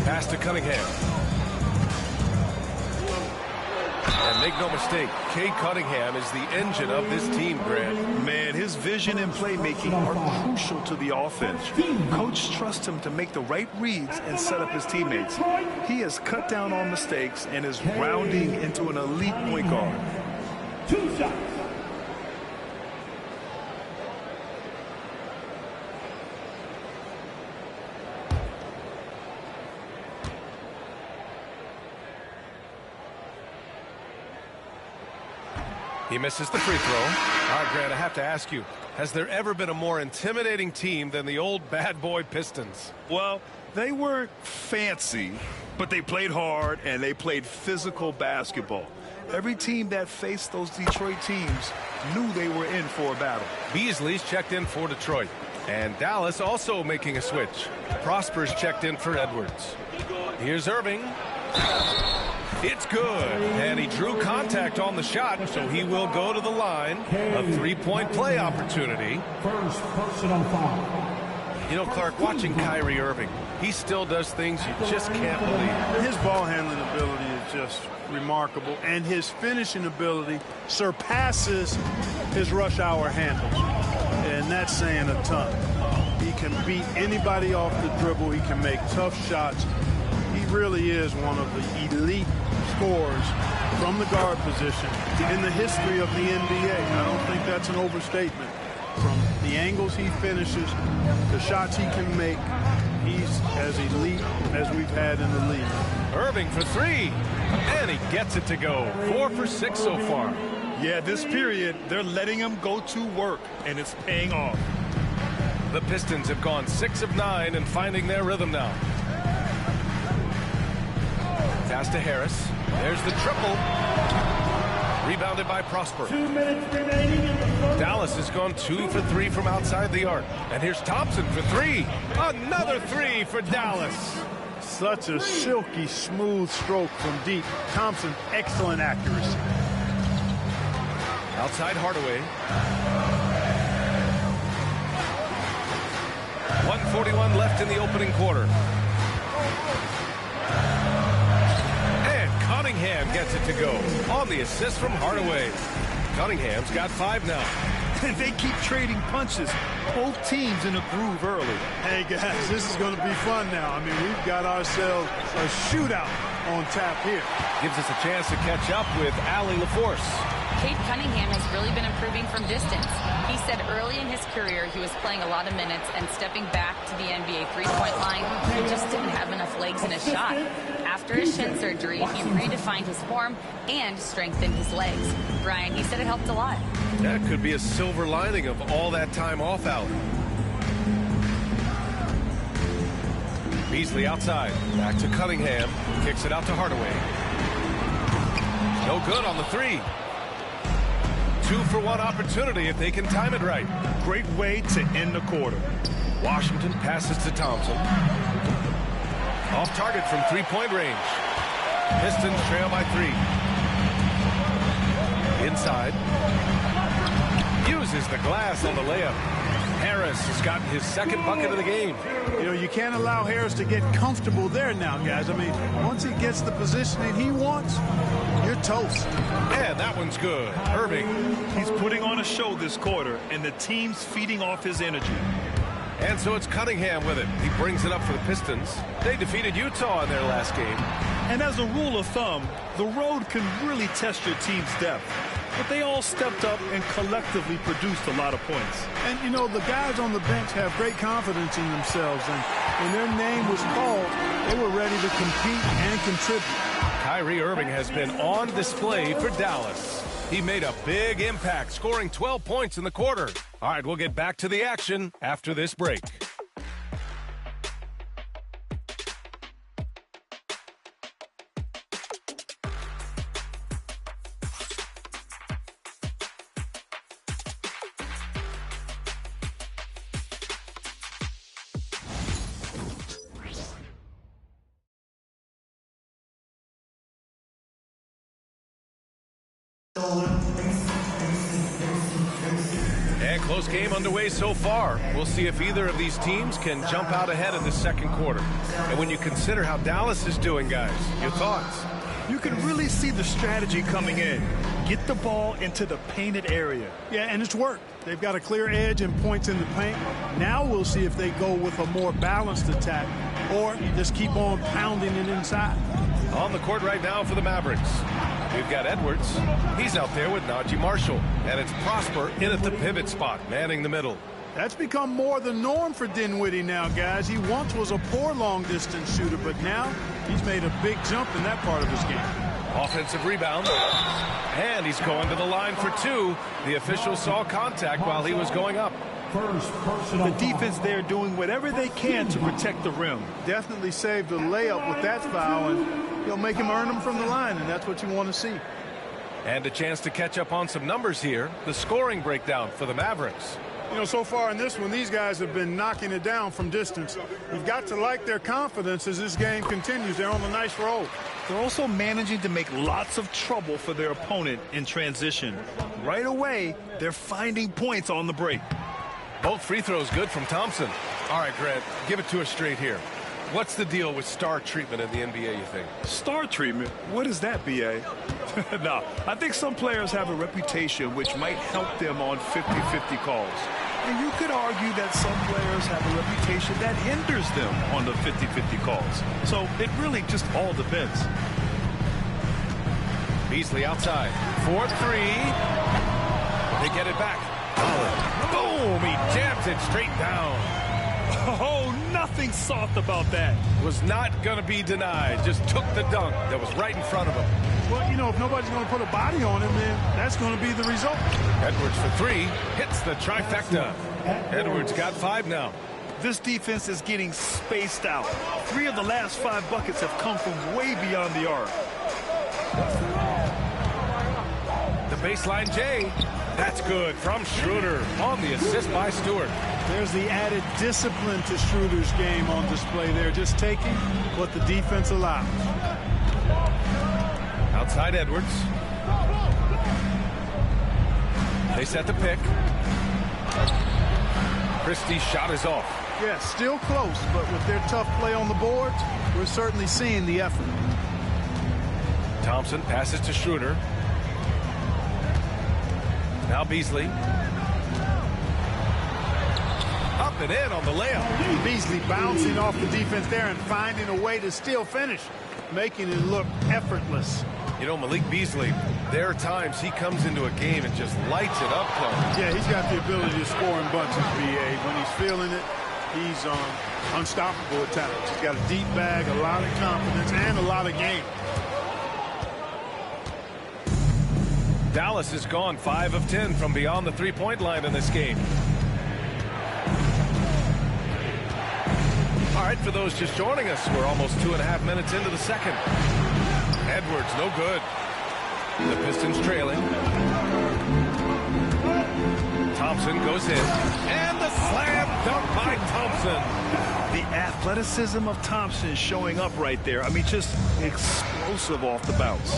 Pass to Cunningham. And make no mistake, Cade Cunningham is the engine of this team, Grant. Man, his vision and playmaking are crucial to the offense. Coach trusts him to make the right reads and set up his teammates. He has cut down on mistakes and is rounding into an elite point guard. 2 shots. He misses the free throw. All right, Grant, I have to ask you, Has there ever been a more intimidating team than the old bad boy Pistons? Well, they weren't fancy, but they played hard and they played physical basketball. Every team that faced those Detroit teams knew they were in for a battle. Beasley's checked in for Detroit. And Dallas also making a switch. Prosper's checked in for Edwards. Here's Irving. It's good. And he drew contact on the shot, so he will go to the line. A three-point play opportunity. First personal foul. You know, Clark, watching Kyrie Irving, he still does things you just can't believe. His ball handling ability is just remarkable, and his finishing ability surpasses his rush hour handles, and that's saying a ton. He can beat anybody off the dribble. He can make tough shots. He really is one of the elite scorers from the guard position in the history of the NBA. I don't think that's an overstatement. From the angles he finishes, the shots he can make, he's as elite as we've had in the league. Irving for three, and he gets it to go. 4 for 6 so far. Yeah, this period, they're letting him go to work, and it's paying off. The Pistons have gone 6 of 9 and finding their rhythm now. Pass to Harris. There's the triple. Rebounded by Prosper. 2 minutes remaining in the first. Dallas has gone 2 for 3 from outside the arc. And here's Thompson for 3. Another 3 for Dallas. Such a silky, smooth stroke from deep. Thompson, excellent accuracy. Outside Hardaway. 1:41 left in the opening quarter. Cunningham gets it to go on the assist from Hardaway. Cunningham's got 5 now. They keep trading punches. Both teams in a groove early. Hey, guys, this is going to be fun now. I mean, we've got ourselves a shootout on tap here. Gives us a chance to catch up with Allie LaForce. Cade Cunningham has really been improving from distance. He said early in his career he was playing a lot of minutes and stepping back to the NBA three-point line. He just didn't have enough legs in his shot. After his shin surgery, he redefined his form and strengthened his legs. Brian, he said it helped a lot. That could be a silver lining of all that time off, Allie. Beasley outside. Back to Cunningham. Kicks it out to Hardaway. No good on the 3. 2 for 1 opportunity if they can time it right. Great way to end the quarter. Washington passes to Thompson. Off target from three-point range. Pistons trail by 3. Inside. Uses the glass on the layup. Harris has gotten his second bucket of the game. You know, you can't allow Harris to get comfortable there now, guys. I mean, once he gets the positioning he wants, you're toast. And that one's good. Irving. He's putting on a show this quarter, and the team's feeding off his energy. And so it's Cunningham with it. He brings it up for the Pistons. They defeated Utah in their last game. And as a rule of thumb, the road can really test your team's depth. But they all stepped up and collectively produced a lot of points. And, you know, the guys on the bench have great confidence in themselves. And when their name was called, they were ready to compete and contribute. Kyrie Irving has been on display for Dallas. He made a big impact, scoring 12 points in the quarter. All right, we'll get back to the action after this break. And close game underway so far. We'll see if either of these teams can jump out ahead in the second quarter. And when you consider how Dallas is doing, guys, your thoughts? You can really see the strategy coming in. Get the ball into the painted area. Yeah, and it's worked. They've got a clear edge and points in the paint. Now we'll see if they go with a more balanced attack or just keep on pounding it inside. On the court right now for the Mavericks. We've got Edwards. He's out there with Najee Marshall. And it's Prosper in at the pivot spot, manning the middle. That's become more the norm for Dinwiddie now, guys. He once was a poor long-distance shooter, but now he's made a big jump in that part of his game. Offensive rebound. And he's going to the line for two. The official saw contact while he was going up. The defense there doing whatever they can to protect the rim. Definitely saved the layup with that foul, and he'll make him earn them from the line, and that's what you want to see. And a chance to catch up on some numbers here. The scoring breakdown for the Mavericks. You know, so far in this one, these guys have been knocking it down from distance. You've got to like their confidence as this game continues. They're on a nice roll. They're also managing to make lots of trouble for their opponent in transition. Right away, they're finding points on the break. Both free throws good from Thompson. All right, Grant, give it to us straight here. What's the deal with star treatment in the NBA, you think? Star treatment? What is that, B.A.? No, I think some players have a reputation which might help them on 50-50 calls. And you could argue that some players have a reputation that hinders them on the 50-50 calls. So it really just all depends. Beasley outside. 4-3. They get it back. Boom! He jams it straight down. Oh, nothing soft about that. Was not going to be denied. Just took the dunk that was right in front of him. Well, you know, if nobody's going to put a body on him, then that's going to be the result. Edwards for three. Hits the trifecta. Edwards got 5 now. This defense is getting spaced out. 3 of the last 5 buckets have come from way beyond the arc. The baseline J. That's good from Schroeder on the assist by Stewart. There's the added discipline to Schroeder's game on display there. Just taking what the defense allows. Outside Edwards. They set the pick. Christie's shot is off. Yeah, still close, but with their tough play on the boards, we're certainly seeing the effort. Thompson passes to Schroeder. Now Beasley. Up and in on the layup. Beasley bouncing off the defense there and finding a way to still finish, making it look effortless. You know, Malik Beasley, there are times he comes into a game and just lights it up. Yeah, he's got the ability to score in bunches, B.A. When he's feeling it, he's unstoppable at times. He's got a deep bag, a lot of confidence, and a lot of game. Dallas has gone 5 of 10 from beyond the three-point line in this game. All right, for those just joining us, we're almost 2.5 minutes into the second. Edwards, no good. The Pistons trailing. Thompson goes in. And the slam dunk by Thompson. The athleticism of Thompson showing up right there. I mean, just explosive off the bounce.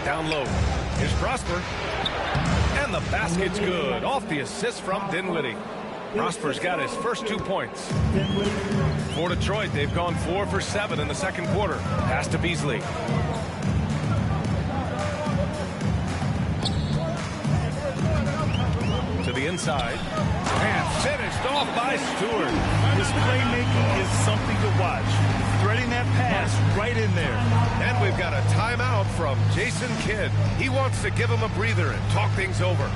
Down low. Here's Prosper. And the basket's good. Off the assist from Dinwiddie. Prosper's got his first 2 points. For Detroit, they've gone 4 for 7 in the second quarter. Pass to Beasley. To the inside. And finished off by Stewart. His playmaking is something to watch. Threading that pass right in there. And we've got a timeout from Jason Kidd. He wants to give him a breather and talk things over.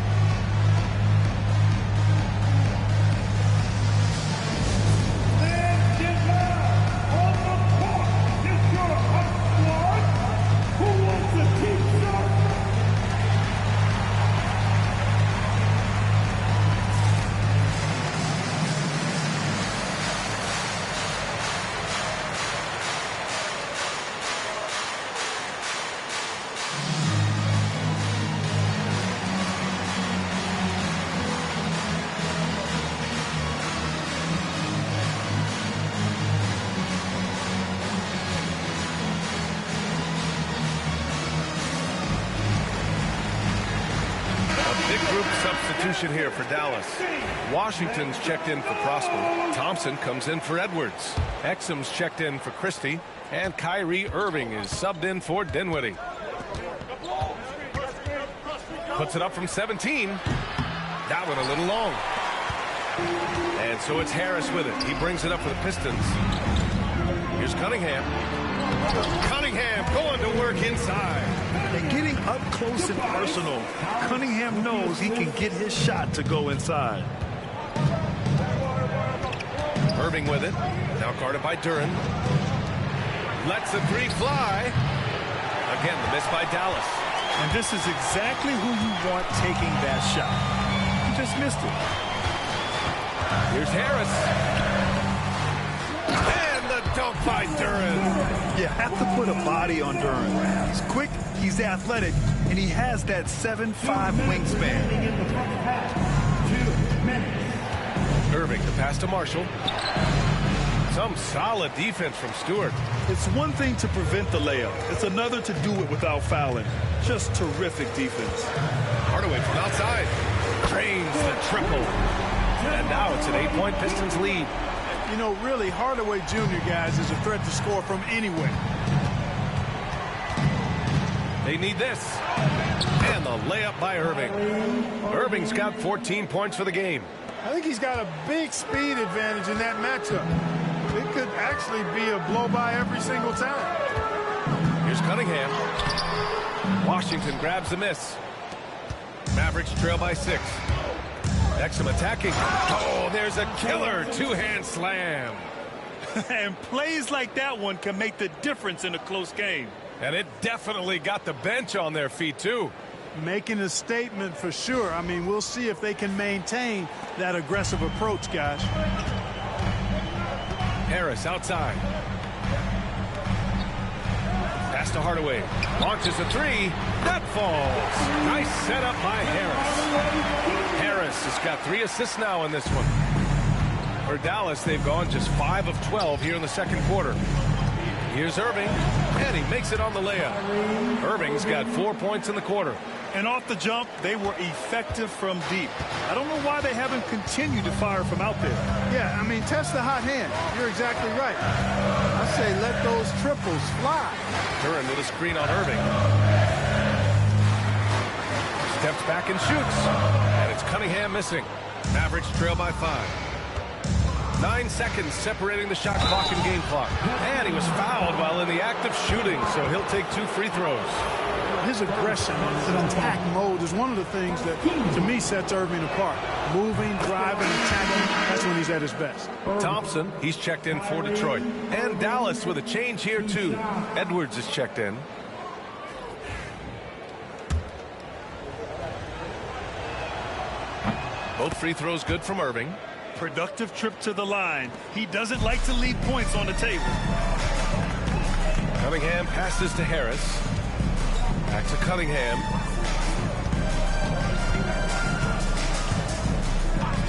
Substitution here for Dallas. Washington's checked in for Prosper. Thompson comes in for Edwards. Exum's checked in for Christie. And Kyrie Irving is subbed in for Dinwiddie. Puts it up from 17. That one a little long. And so it's Harris with it. He brings it up for the Pistons. Here's Cunningham. Cunningham going to work inside. And getting up close and personal, Cunningham knows he can get his shot to go inside. Irving with it. Now guarded by Duren. Lets the three fly. Again, the miss by Dallas. And this is exactly who you want taking that shot. He just missed it. Here's Harris. And the dunk by Duren. You have to put a body on Duren. He's quick, he's athletic, and he has that 7'5" wingspan. Irving, the pass to Marshall. Some solid defense from Stewart. It's one thing to prevent the layup. It's another to do it without fouling. Just terrific defense. Hardaway from outside. Drains the triple. And now it's an 8-point Pistons lead. You know, really, Hardaway Jr., guys, is a threat to score from anywhere. They need this. And the layup by Irving. Irving's got 14 points for the game. I think he's got a big speed advantage in that matchup. It could actually be a blow-by every single time. Here's Cunningham. Washington grabs the miss. Mavericks trail by 6. Exum attacking. Oh, there's a killer two-hand slam. And plays like that one can make the difference in a close game. And it definitely got the bench on their feet, too. Making a statement for sure. I mean, we'll see if they can maintain that aggressive approach, guys. Harris outside. Pass to Hardaway. Launches a three. That falls. Nice setup by Harris. Harris has got 3 assists now in this one. For Dallas, they've gone just 5 of 12 here in the second quarter. Here's Irving, and he makes it on the layup. Irving's got 4 points in the quarter. And off the jump, they were effective from deep. I don't know why they haven't continued to fire from out there. Yeah, I mean, test the hot hand. You're exactly right. I say let those triples fly. Duren with a screen on Irving. Steps back and shoots. And it's Cunningham missing. Mavericks trail by 5. 9 seconds separating the shot clock and game clock. And he was fouled while in the act of shooting, so he'll take 2 free throws. His aggression, his attack mode is one of the things that, to me, sets Irving apart. Moving, driving, attacking, that's when he's at his best. Thompson, he's checked in for Detroit. And Dallas with a change here, too. Edwards is checked in. Both free throws good from Irving. Productive trip to the line. He doesn't like to leave points on the table. Cunningham passes to Harris. Back to Cunningham.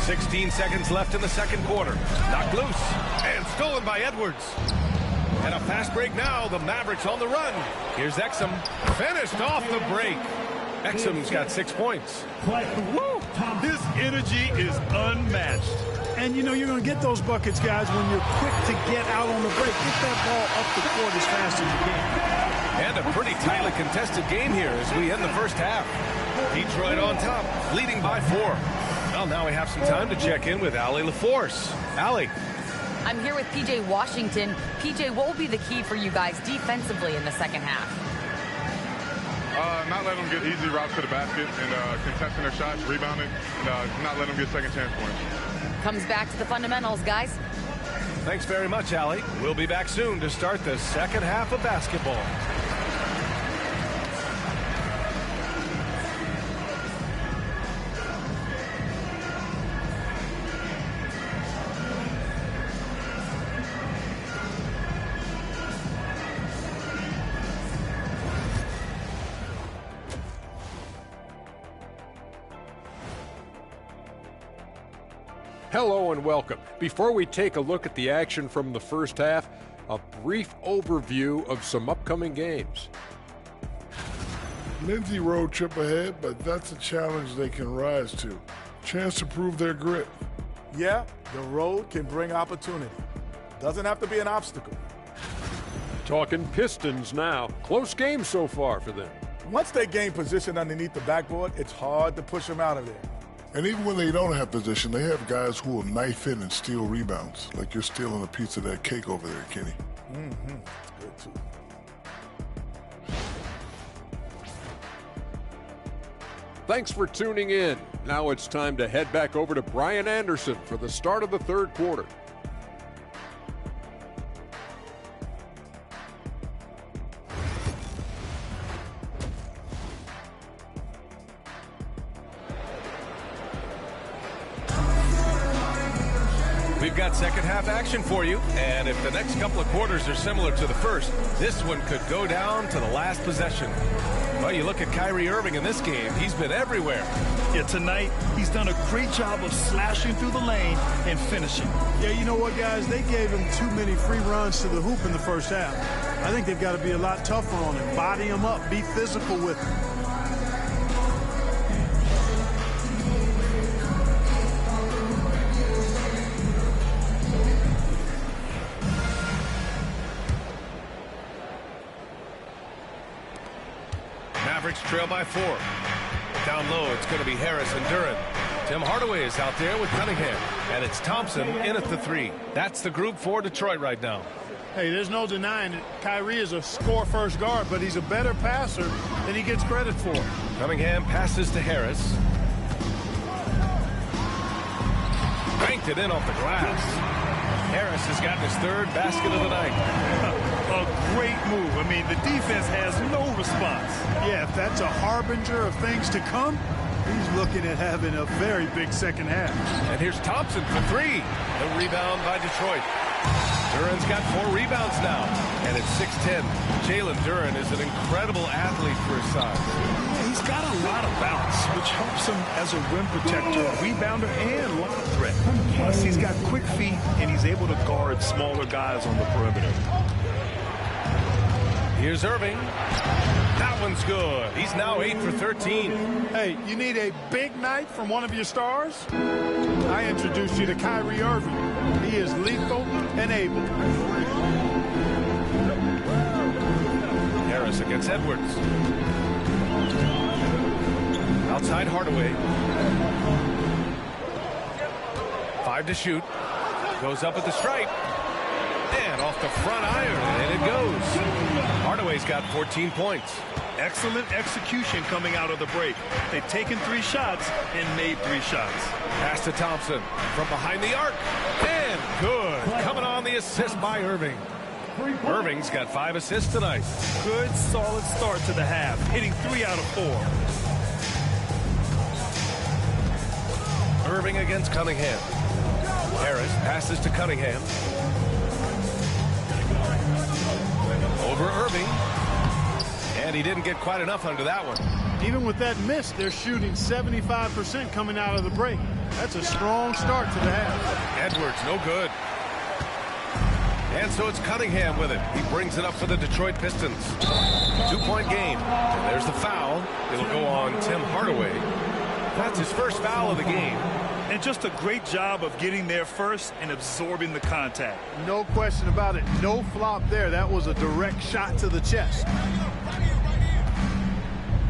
16 seconds left in the second quarter. Knocked loose and stolen by Edwards. And a fast break now. The Mavericks on the run. Here's Exum. Finished off the break. Exum's got 6 points. Woo! His energy is unmatched. And, you know, you're going to get those buckets, guys, when you're quick to get out on the break. Get that ball up the court as fast as you can. And a pretty tightly contested game here as we end the first half. Detroit on top, leading by 4. Well, now we have some time to check in with Allie LaForce. Allie. I'm here with P.J. Washington. P.J., what will be the key for you guys defensively in the second half? Not letting them get easy routes to the basket and contesting their shots, rebounding, and not letting them get second chance points. Comes back to the fundamentals, guys. Thanks very much, Allie. We'll be back soon to start the second half of basketball. Hello and welcome. Before we take a look at the action from the first half, a brief overview of some upcoming games. Lindsay road trip ahead, but that's a challenge they can rise to. Chance to prove their grit. Yeah, the road can bring opportunity. Doesn't have to be an obstacle. Talking Pistons now. Close game so far for them. Once they gain position underneath the backboard, it's hard to push them out of there. And even when they don't have position, they have guys who will knife in and steal rebounds. Like you're stealing a piece of that cake over there, Kenny. Mm-hmm. It's good, too. Thanks for tuning in. Now it's time to head back over to Brian Anderson for the start of the third quarter. we've got second half action for you. And if the next couple of quarters are similar to the first, this one could go down to the last possession. Well, you look at Kyrie Irving in this game, he's been everywhere. Yeah, tonight, he's done a great job of slashing through the lane and finishing. Yeah, you know what, guys? They gave him too many free runs to the hoop in the first half. I think they've got to be a lot tougher on him. Body him up. Be physical with him. Mavericks trail by 4. Down low, it's going to be Harris and Duren. Tim Hardaway is out there with Cunningham. And it's Thompson in at the 3. That's the group for Detroit right now. Hey, there's no denying it. Kyrie is a score-first guard, but he's a better passer than he gets credit for. Cunningham passes to Harris. Banked it in off the glass. Harris has gotten his 3rd basket of the night. A great move. I mean, the defense has no response. Yeah, if that's a harbinger of things to come, he's looking at having a very big second half. And here's Thompson for 3. The rebound by Detroit. Duren's got 4 rebounds now, and it's 6-10. Jalen Duren is an incredible athlete for his size. He's got a lot of bounce, which helps him as a rim protector, rebounder, and lob threat. Plus, he's got quick feet, and he's able to guard smaller guys on the perimeter. Here's Irving. That one's good. He's now 8 for 13. Hey, you need a big night from one of your stars? I introduced you to Kyrie Irving. He is lethal and able. Harris against Edwards. Outside Hardaway. 5 to shoot. Goes up at the stripe. And off the front iron, and it goes. Hardaway's got 14 points. Excellent execution coming out of the break. They've taken 3 shots and made 3 shots. Pass to Thompson from behind the arc. And good. Coming on the assist by Irving. Irving's got 5 assists tonight. Good, solid start to the half, hitting 3 out of 4. Irving against Cunningham. Harris passes to Cunningham. Over Irving. And he didn't get quite enough under that one. Even with that miss, they're shooting 75% coming out of the break. That's a strong start to the half. Edwards, no good. And so it's Cunningham with it. He brings it up for the Detroit Pistons. 2-point game. And there's the foul. It'll go on Tim Hardaway. That's his first foul of the game. And just a great job of getting there first and absorbing the contact. No question about it. No flop there. That was a direct shot to the chest.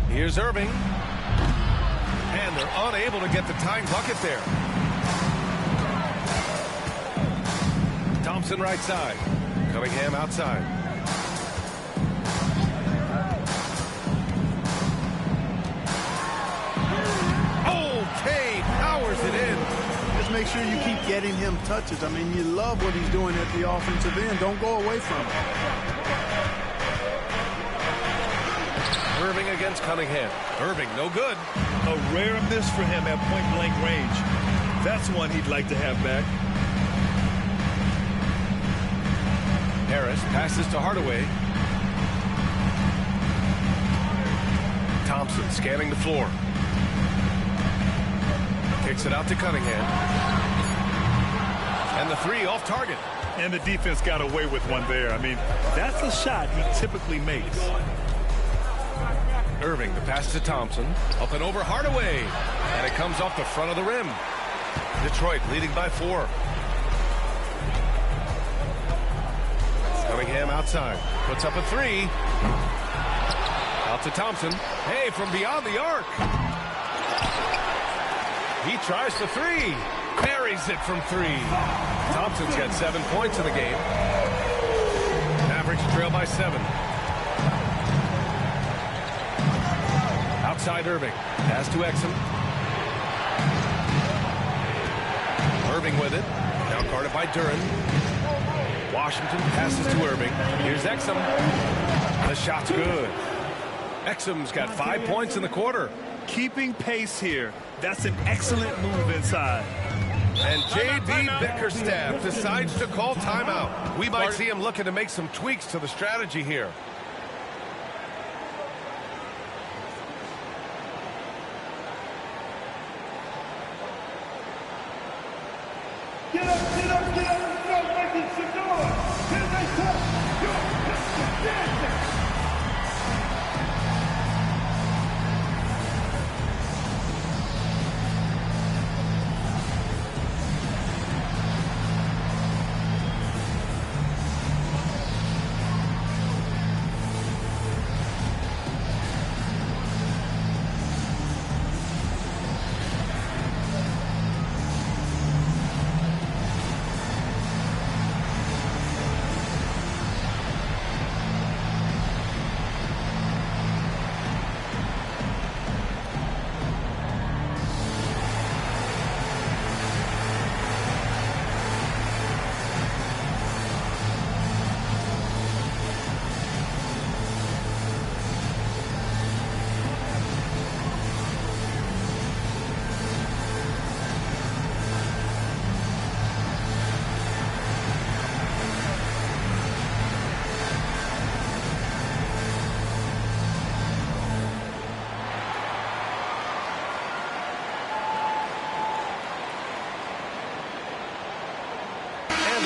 Here's Irving. And they're unable to get the tying bucket there. Thompson right side. Cunningham outside. Okay, powers it in. Just make sure you keep getting him touches. I mean, you love what he's doing at the offensive end. Don't go away from it. Irving against Cunningham. Irving, no good. A rare miss for him at point-blank range. That's one he'd like to have back. Harris passes to Hardaway. Thompson scanning the floor. Kicks it out to Cunningham. And the 3 off target. And the defense got away with one there. I mean, that's a shot he typically makes. Irving, the pass to Thompson. Up and over Hardaway. And it comes off the front of the rim. Detroit leading by 4. Cunningham outside. Puts up a 3. Out to Thompson. Hey, from beyond the arc. He tries the 3. Buries it from 3. Thompson's got 7 points in the game. Mavericks trail by 7. Outside Irving. Pass to Exum. Irving with it. Now guarded by Duren. Washington passes to Irving. Here's Exum. The shot's good. Exum's got 5 points in the quarter. Keeping pace here. That's an excellent move inside. And J.B. Bickerstaff decides to call timeout. We might see him looking to make some tweaks to the strategy here. Get up, get up, get up. Start making some noise. Here they come. You're dancing.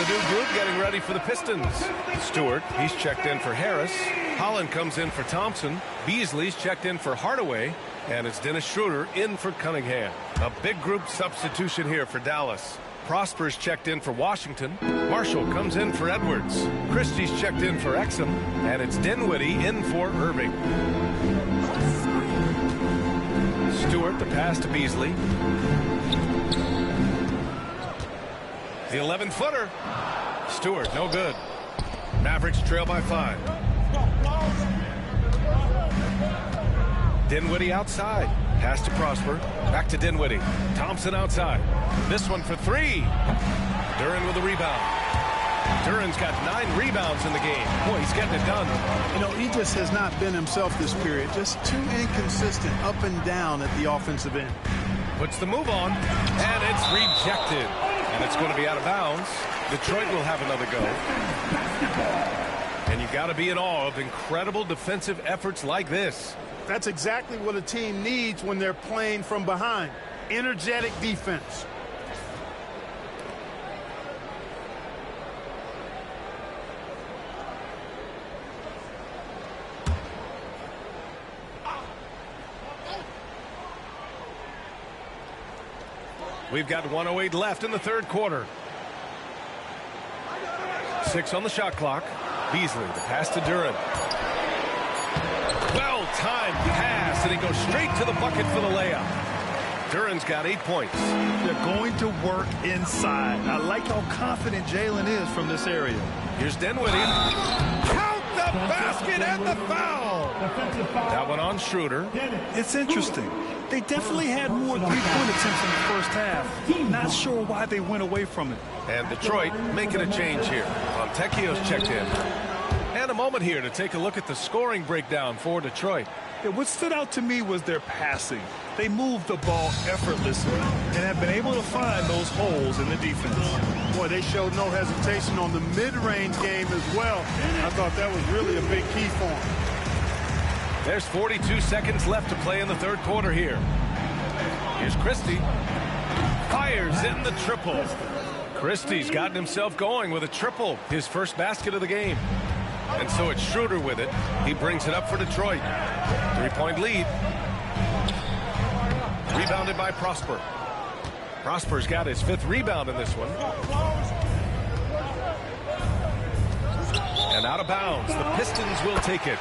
New group getting ready for the Pistons. Stewart, he's checked in for Harris. Holland comes in for Thompson. Beasley's checked in for Hardaway. And it's Dennis Schroeder in for Cunningham. A big group substitution here for Dallas. Prosper's checked in for Washington. Marshall comes in for Edwards. Christie's checked in for Exum. And it's Dinwiddie in for Irving. Stewart, the pass to Beasley. The 11-footer. Stewart, no good. Mavericks trail by 5. Dinwiddie outside. Pass to Prosper. Back to Dinwiddie. Thompson outside. This one for 3. Duren with a rebound. Duren's got 9 rebounds in the game. Boy, he's getting it done. You know, he just has not been himself this period. Just too inconsistent up and down at the offensive end. Puts the move on, and it's rejected. And it's going to be out of bounds. Detroit will have another go. And you got to be in awe of incredible defensive efforts like this. That's exactly what a team needs when they're playing from behind. Energetic defense. We've got 1:08 left in the third quarter. 6 on the shot clock. Beasley, the pass to Duren. Well-timed pass, and he goes straight to the bucket for the layup. Duren's got 8 points. They're going to work inside. I like how confident Jalen is from this area. Here's Dinwiddie. Count the basket and the foul. That one on Schroeder. It's interesting. They definitely had more three-point attempts in the first half. Not sure why they went away from it. And Detroit making a change here. Fontecchio's checked in. And a moment here to take a look at the scoring breakdown for Detroit. Yeah, what stood out to me was their passing. They moved the ball effortlessly and have been able to find those holes in the defense. Boy, they showed no hesitation on the mid-range game as well. I thought that was really a big key for them. There's 42 seconds left to play in the third quarter here. Here's Christie. Fires in the triple. Christie's gotten himself going with a triple, his first basket of the game. And so it's Schroeder with it. He brings it up for Detroit. 3-point lead. Rebounded by Prosper. Prosper's got his 5th rebound in this one. And out of bounds. The Pistons will take it.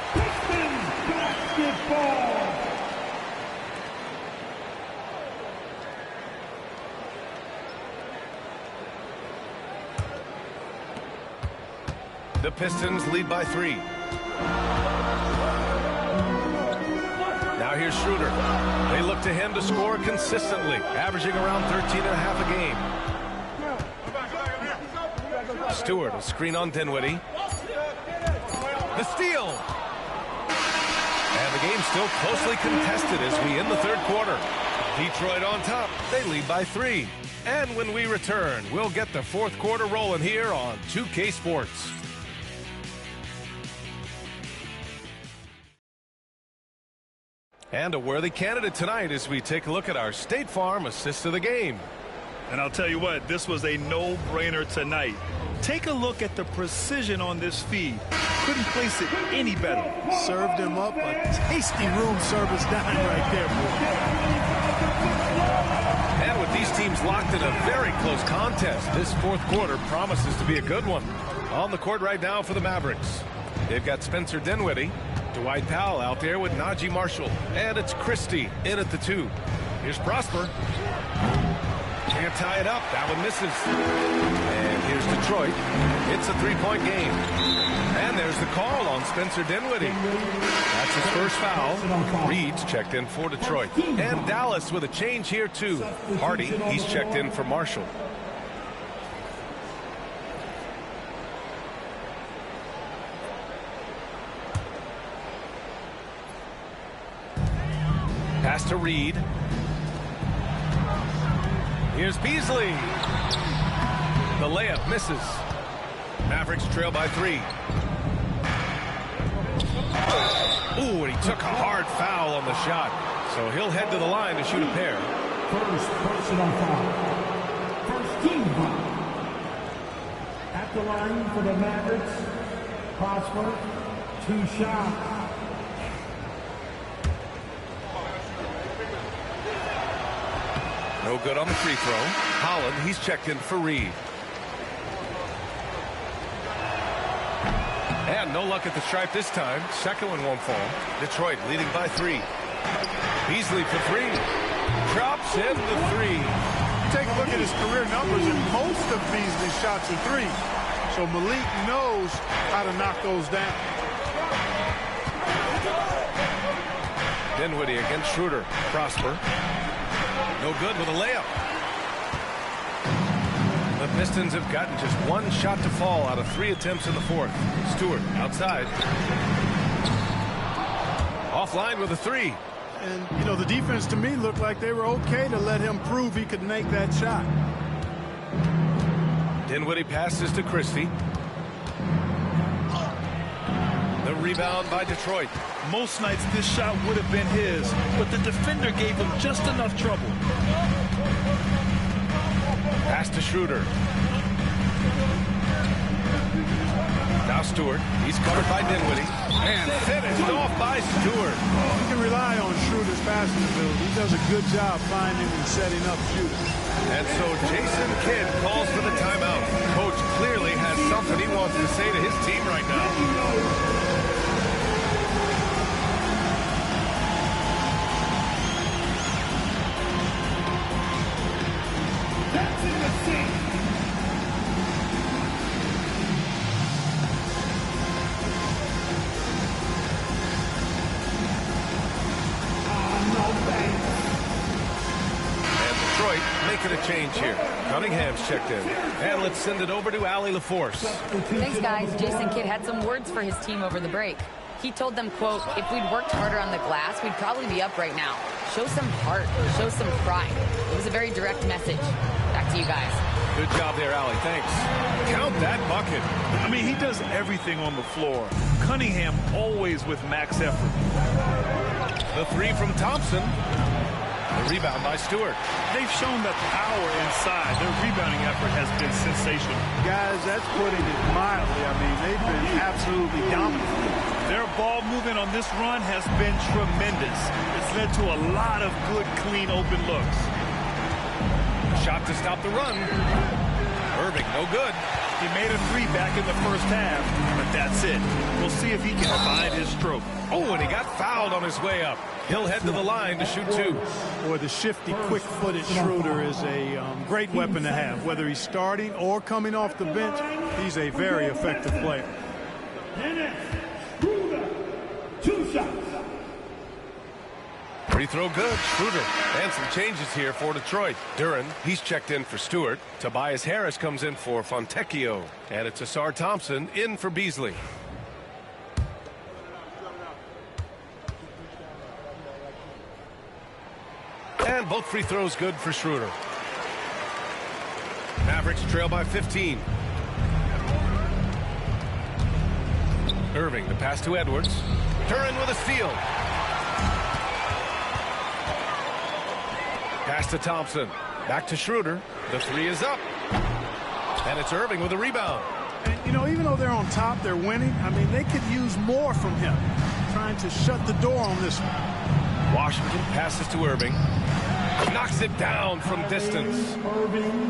The Pistons lead by 3. Now here's Schroeder. They look to him to score consistently, averaging around 13.5 a game. Stewart, a screen on Dinwiddie. The steal. And the game's still closely contested as we end the third quarter. Detroit on top. They lead by 3. And when we return, we'll get the fourth quarter rolling here on 2K Sports. And a worthy candidate tonight as we take a look at our State Farm assist of the game. And I'll tell you what, this was a no-brainer tonight. Take a look at the precision on this feed. Couldn't place it any better. Served him up a tasty room service dime right there, boy. And with these teams locked in a very close contest, this fourth quarter promises to be a good one. On the court right now for the Mavericks, they've got Spencer Dinwiddie, Dwight Powell out there with Najee Marshall, and it's Christie in at the 2. Here's Prosper. Can't tie it up. That one misses. And here's Detroit. It's a 3-point game. And there's the call on Spencer Dinwiddie. That's his first foul. Reed's checked in for Detroit. And Dallas with a change here too. Hardy, he's checked in for Marshall. Pass to Reed. Here's Beasley. The layup misses. Mavericks trail by 3. Ooh, and he took a hard foul on the shot. So he'll head to the line to shoot a pair. First personal foul. First team foul. At the line for the Mavericks, Prosper, 2 shots. No good on the free throw. Holland, he's checked in for Reed. And no luck at the stripe this time. Second one won't fall. Detroit leading by 3. Beasley for 3. Drops in the 3. Take a look at his career numbers, and most of Beasley's shots are 3. So Malik knows how to knock those down. Dinwiddie against Schroeder. Prosper. No good with a layup. The Pistons have gotten just 1 shot to fall out of 3 attempts in the fourth. Stewart outside. Offline with a 3. And, you know, the defense to me looked like they were okay to let him prove he could make that shot. Dinwiddie passes to Christie. The rebound by Detroit. Most nights this shot would have been his, but the defender gave him just enough trouble. Pass to Schroeder. Now Stewart. He's covered by Dinwiddie. And finished off by Stewart. You can rely on Schroeder's passing ability. He does a good job finding and setting up shooters. And so Jason Kidd calls for the timeout. Coach clearly has something he wants to say to his team right now. Making a change here. Cunningham's checked in. And let's send it over to Allie LaForce. Thanks, guys. Jason Kidd had some words for his team over the break. He told them, quote, if we'd worked harder on the glass, we'd probably be up right now. Show some heart. Show some pride. It was a very direct message. Back to you guys. Good job there, Allie. Thanks. Count that bucket. I mean, he does everything on the floor. Cunningham always with max effort. The 3 from Thompson. The rebound by Stewart. They've shown the power inside. Their rebounding effort has been sensational. Guys, that's putting it mildly. I mean, they've been absolutely dominant. Their ball movement on this run has been tremendous. It's led to a lot of good, clean, open looks. Shot to stop the run. Irving, no good. He made a 3 back in the first half, but that's it. We'll see if he can find his stroke. Oh, and he got fouled on his way up. He'll head to the line to shoot 2. Boy, the shifty, quick-footed Schroeder is a great weapon to have. Whether he's starting or coming off the bench, he's a very effective player. Schroeder, 2 shots. Free throw good. Schroeder. And some changes here for Detroit. Duran, he's checked in for Stewart. Tobias Harris comes in for Fontecchio. And it's Asar Thompson in for Beasley. And both free throws good for Schroeder. Mavericks trail by 15. Irving, the pass to Edwards. Duren with a steal. Pass to Thompson. Back to Schroeder. The three is up. And it's Irving with a rebound. And, you know, even though they're on top, they're winning. I mean, they could use more from him. Trying to shut the door on this one. Washington passes to Irving. Knocks it down from distance.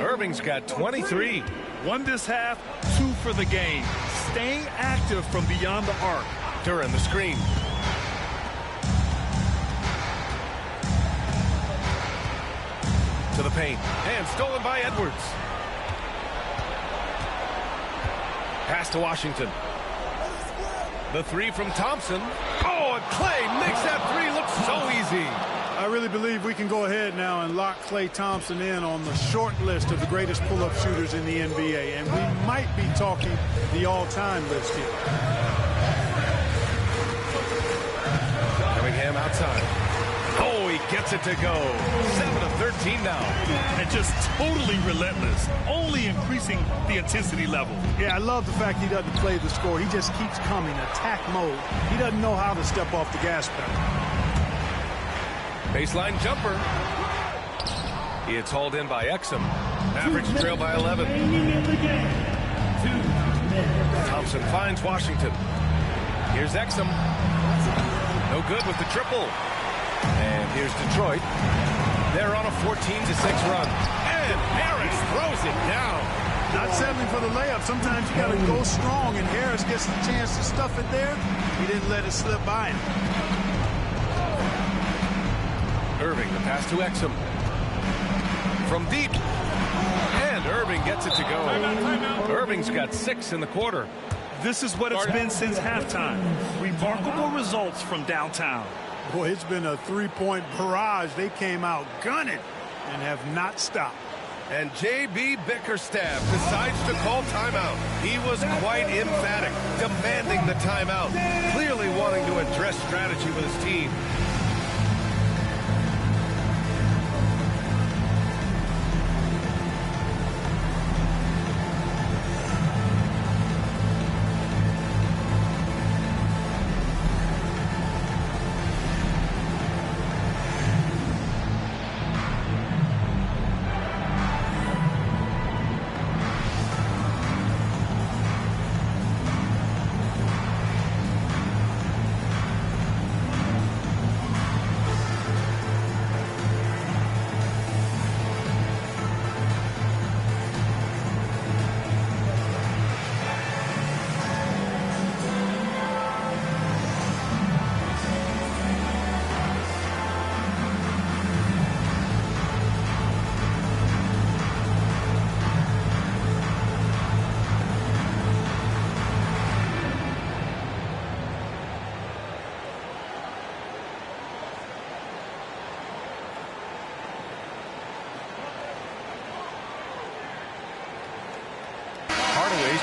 Irving's got 23. 1 this half, 2 for the game. Staying active from beyond the arc. Duren, the screen. To the paint. And stolen by Edwards. Pass to Washington. The three from Thompson. Oh, and Clay makes that three look so easy. I really believe we can go ahead now and lock Klay Thompson in on the short list of the greatest pull-up shooters in the NBA. And we might be talking the all-time list here. Cunningham outside. Oh, he gets it to go. 7 of 13 now. And just totally relentless. Only increasing the intensity level. Yeah, I love the fact he doesn't play the score. He just keeps coming, attack mode. He doesn't know how to step off the gas pedal. Baseline jumper. It's hauled in by Exum. Mavericks trail by 11. Thompson finds Washington. Here's Exum. No good with the triple. And here's Detroit. They're on a 14-6 run. And Harris throws it down. Not settling for the layup. Sometimes you got to go strong, and Harris gets the chance to stuff it there. He didn't let it slip by him. Irving, the pass to Exum. From deep. And Irving gets it to go. Irving's got 6 in the quarter. This is what it's been since halftime. Remarkable results from downtown. Boy, it's been a three-point barrage. They came out gunning and have not stopped. And J.B. Bickerstaff decides to call timeout. He was quite emphatic, demanding the timeout, clearly wanting to address strategy with his team.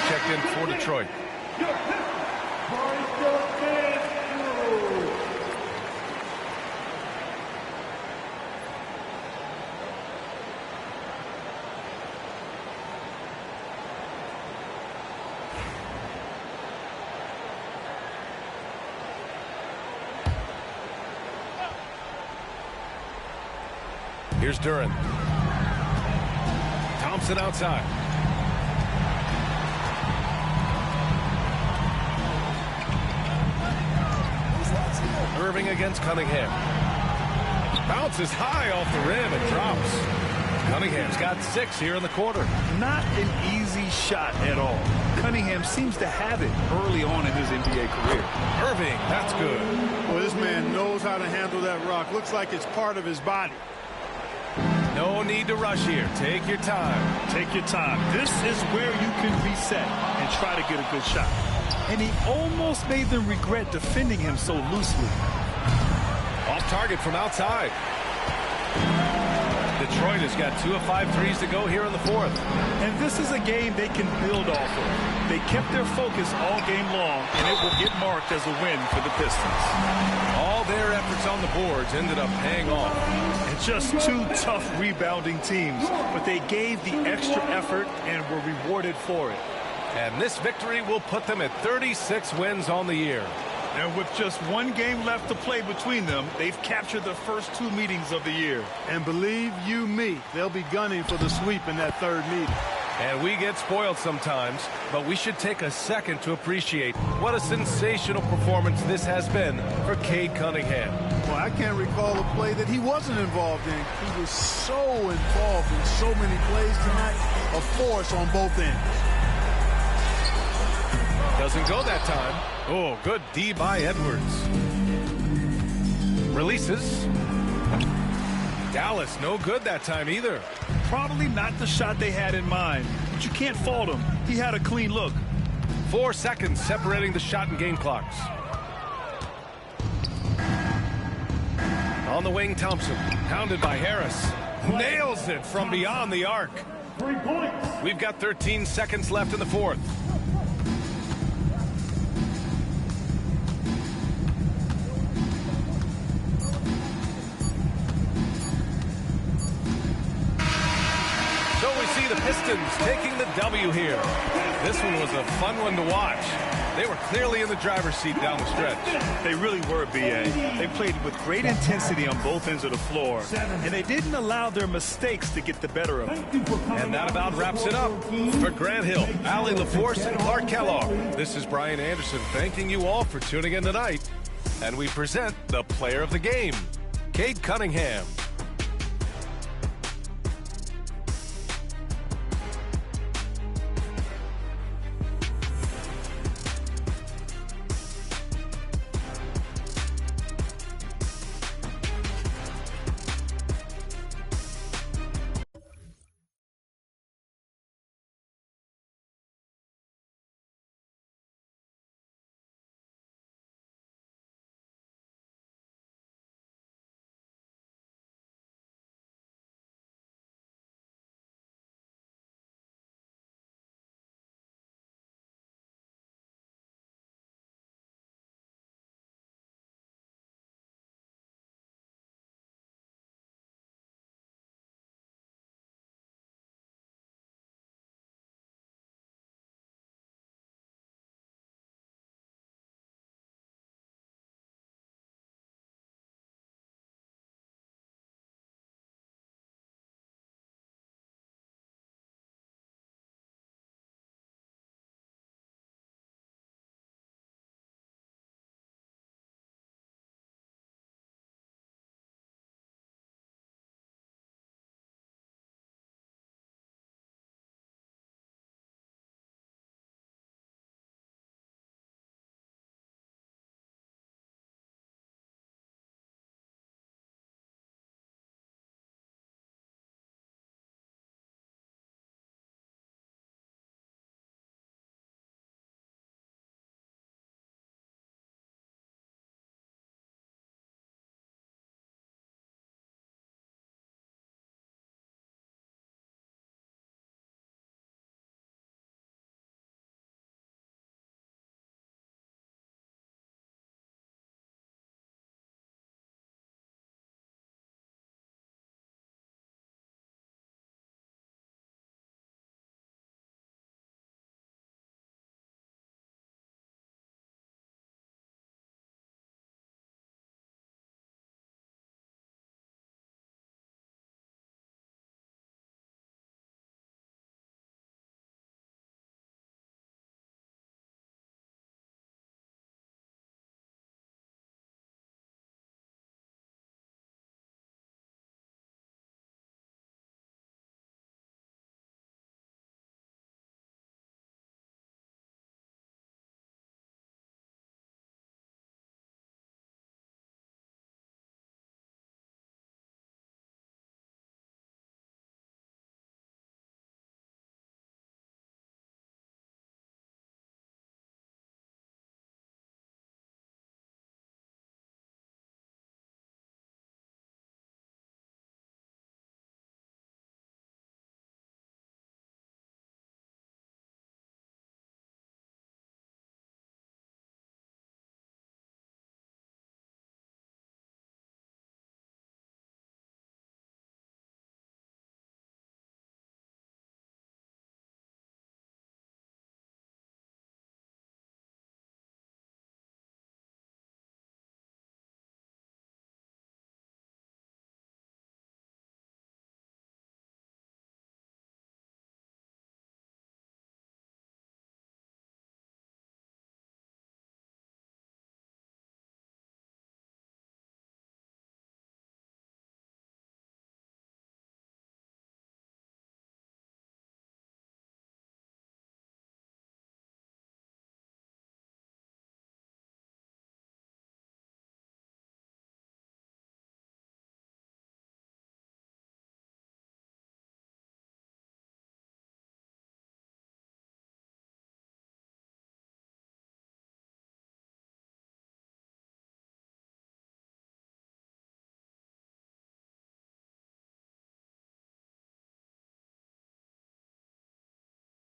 Checked in for Detroit. Here's Duren. Thompson outside. Irving against Cunningham. Bounces high off the rim and drops. Cunningham's got 6 here in the quarter. Not an easy shot at all. Cunningham seems to have it early on in his NBA career. Irving, that's good. Well, this man knows how to handle that rock. Looks like it's part of his body. No need to rush here. Take your time. Take your time. This is where you can reset and try to get a good shot. And he almost made them regret defending him so loosely. Off target from outside. Detroit has got 2 of 5 threes to go here in the 4th. And this is a game they can build off of. They kept their focus all game long, and it will get marked as a win for the Pistons. All their efforts on the boards ended up paying off. And just two tough rebounding teams, but they gave the extra effort and were rewarded for it. And this victory will put them at 36 wins on the year. And with just one game left to play between them, they've captured the first 2 meetings of the year. And believe you me, they'll be gunning for the sweep in that third meeting. And we get spoiled sometimes, but we should take a second to appreciate what a sensational performance this has been for Cade Cunningham. Well, I can't recall a play that he wasn't involved in. He was so involved in so many plays tonight, a force on both ends. Doesn't go that time. Oh, good D by Edwards. Releases. Dallas, no good that time either. Probably not the shot they had in mind, but you can't fault him. He had a clean look. 4 seconds separating the shot and game clocks. On the wing, Thompson, pounded by Harris. Nails it from beyond the arc. 3 points. We've got 13 seconds left in the fourth. So we see the Pistons taking the W here. This one was a fun one to watch. They were clearly in the driver's seat down the stretch. They really were, B.A. They played with great intensity on both ends of the floor, and they didn't allow their mistakes to get the better of them. And that about wraps it up. For Grant Hill, Allie LaForce, and Clark Kellogg, this is Brian Anderson thanking you all for tuning in tonight. And we present the player of the game, Cade Cunningham.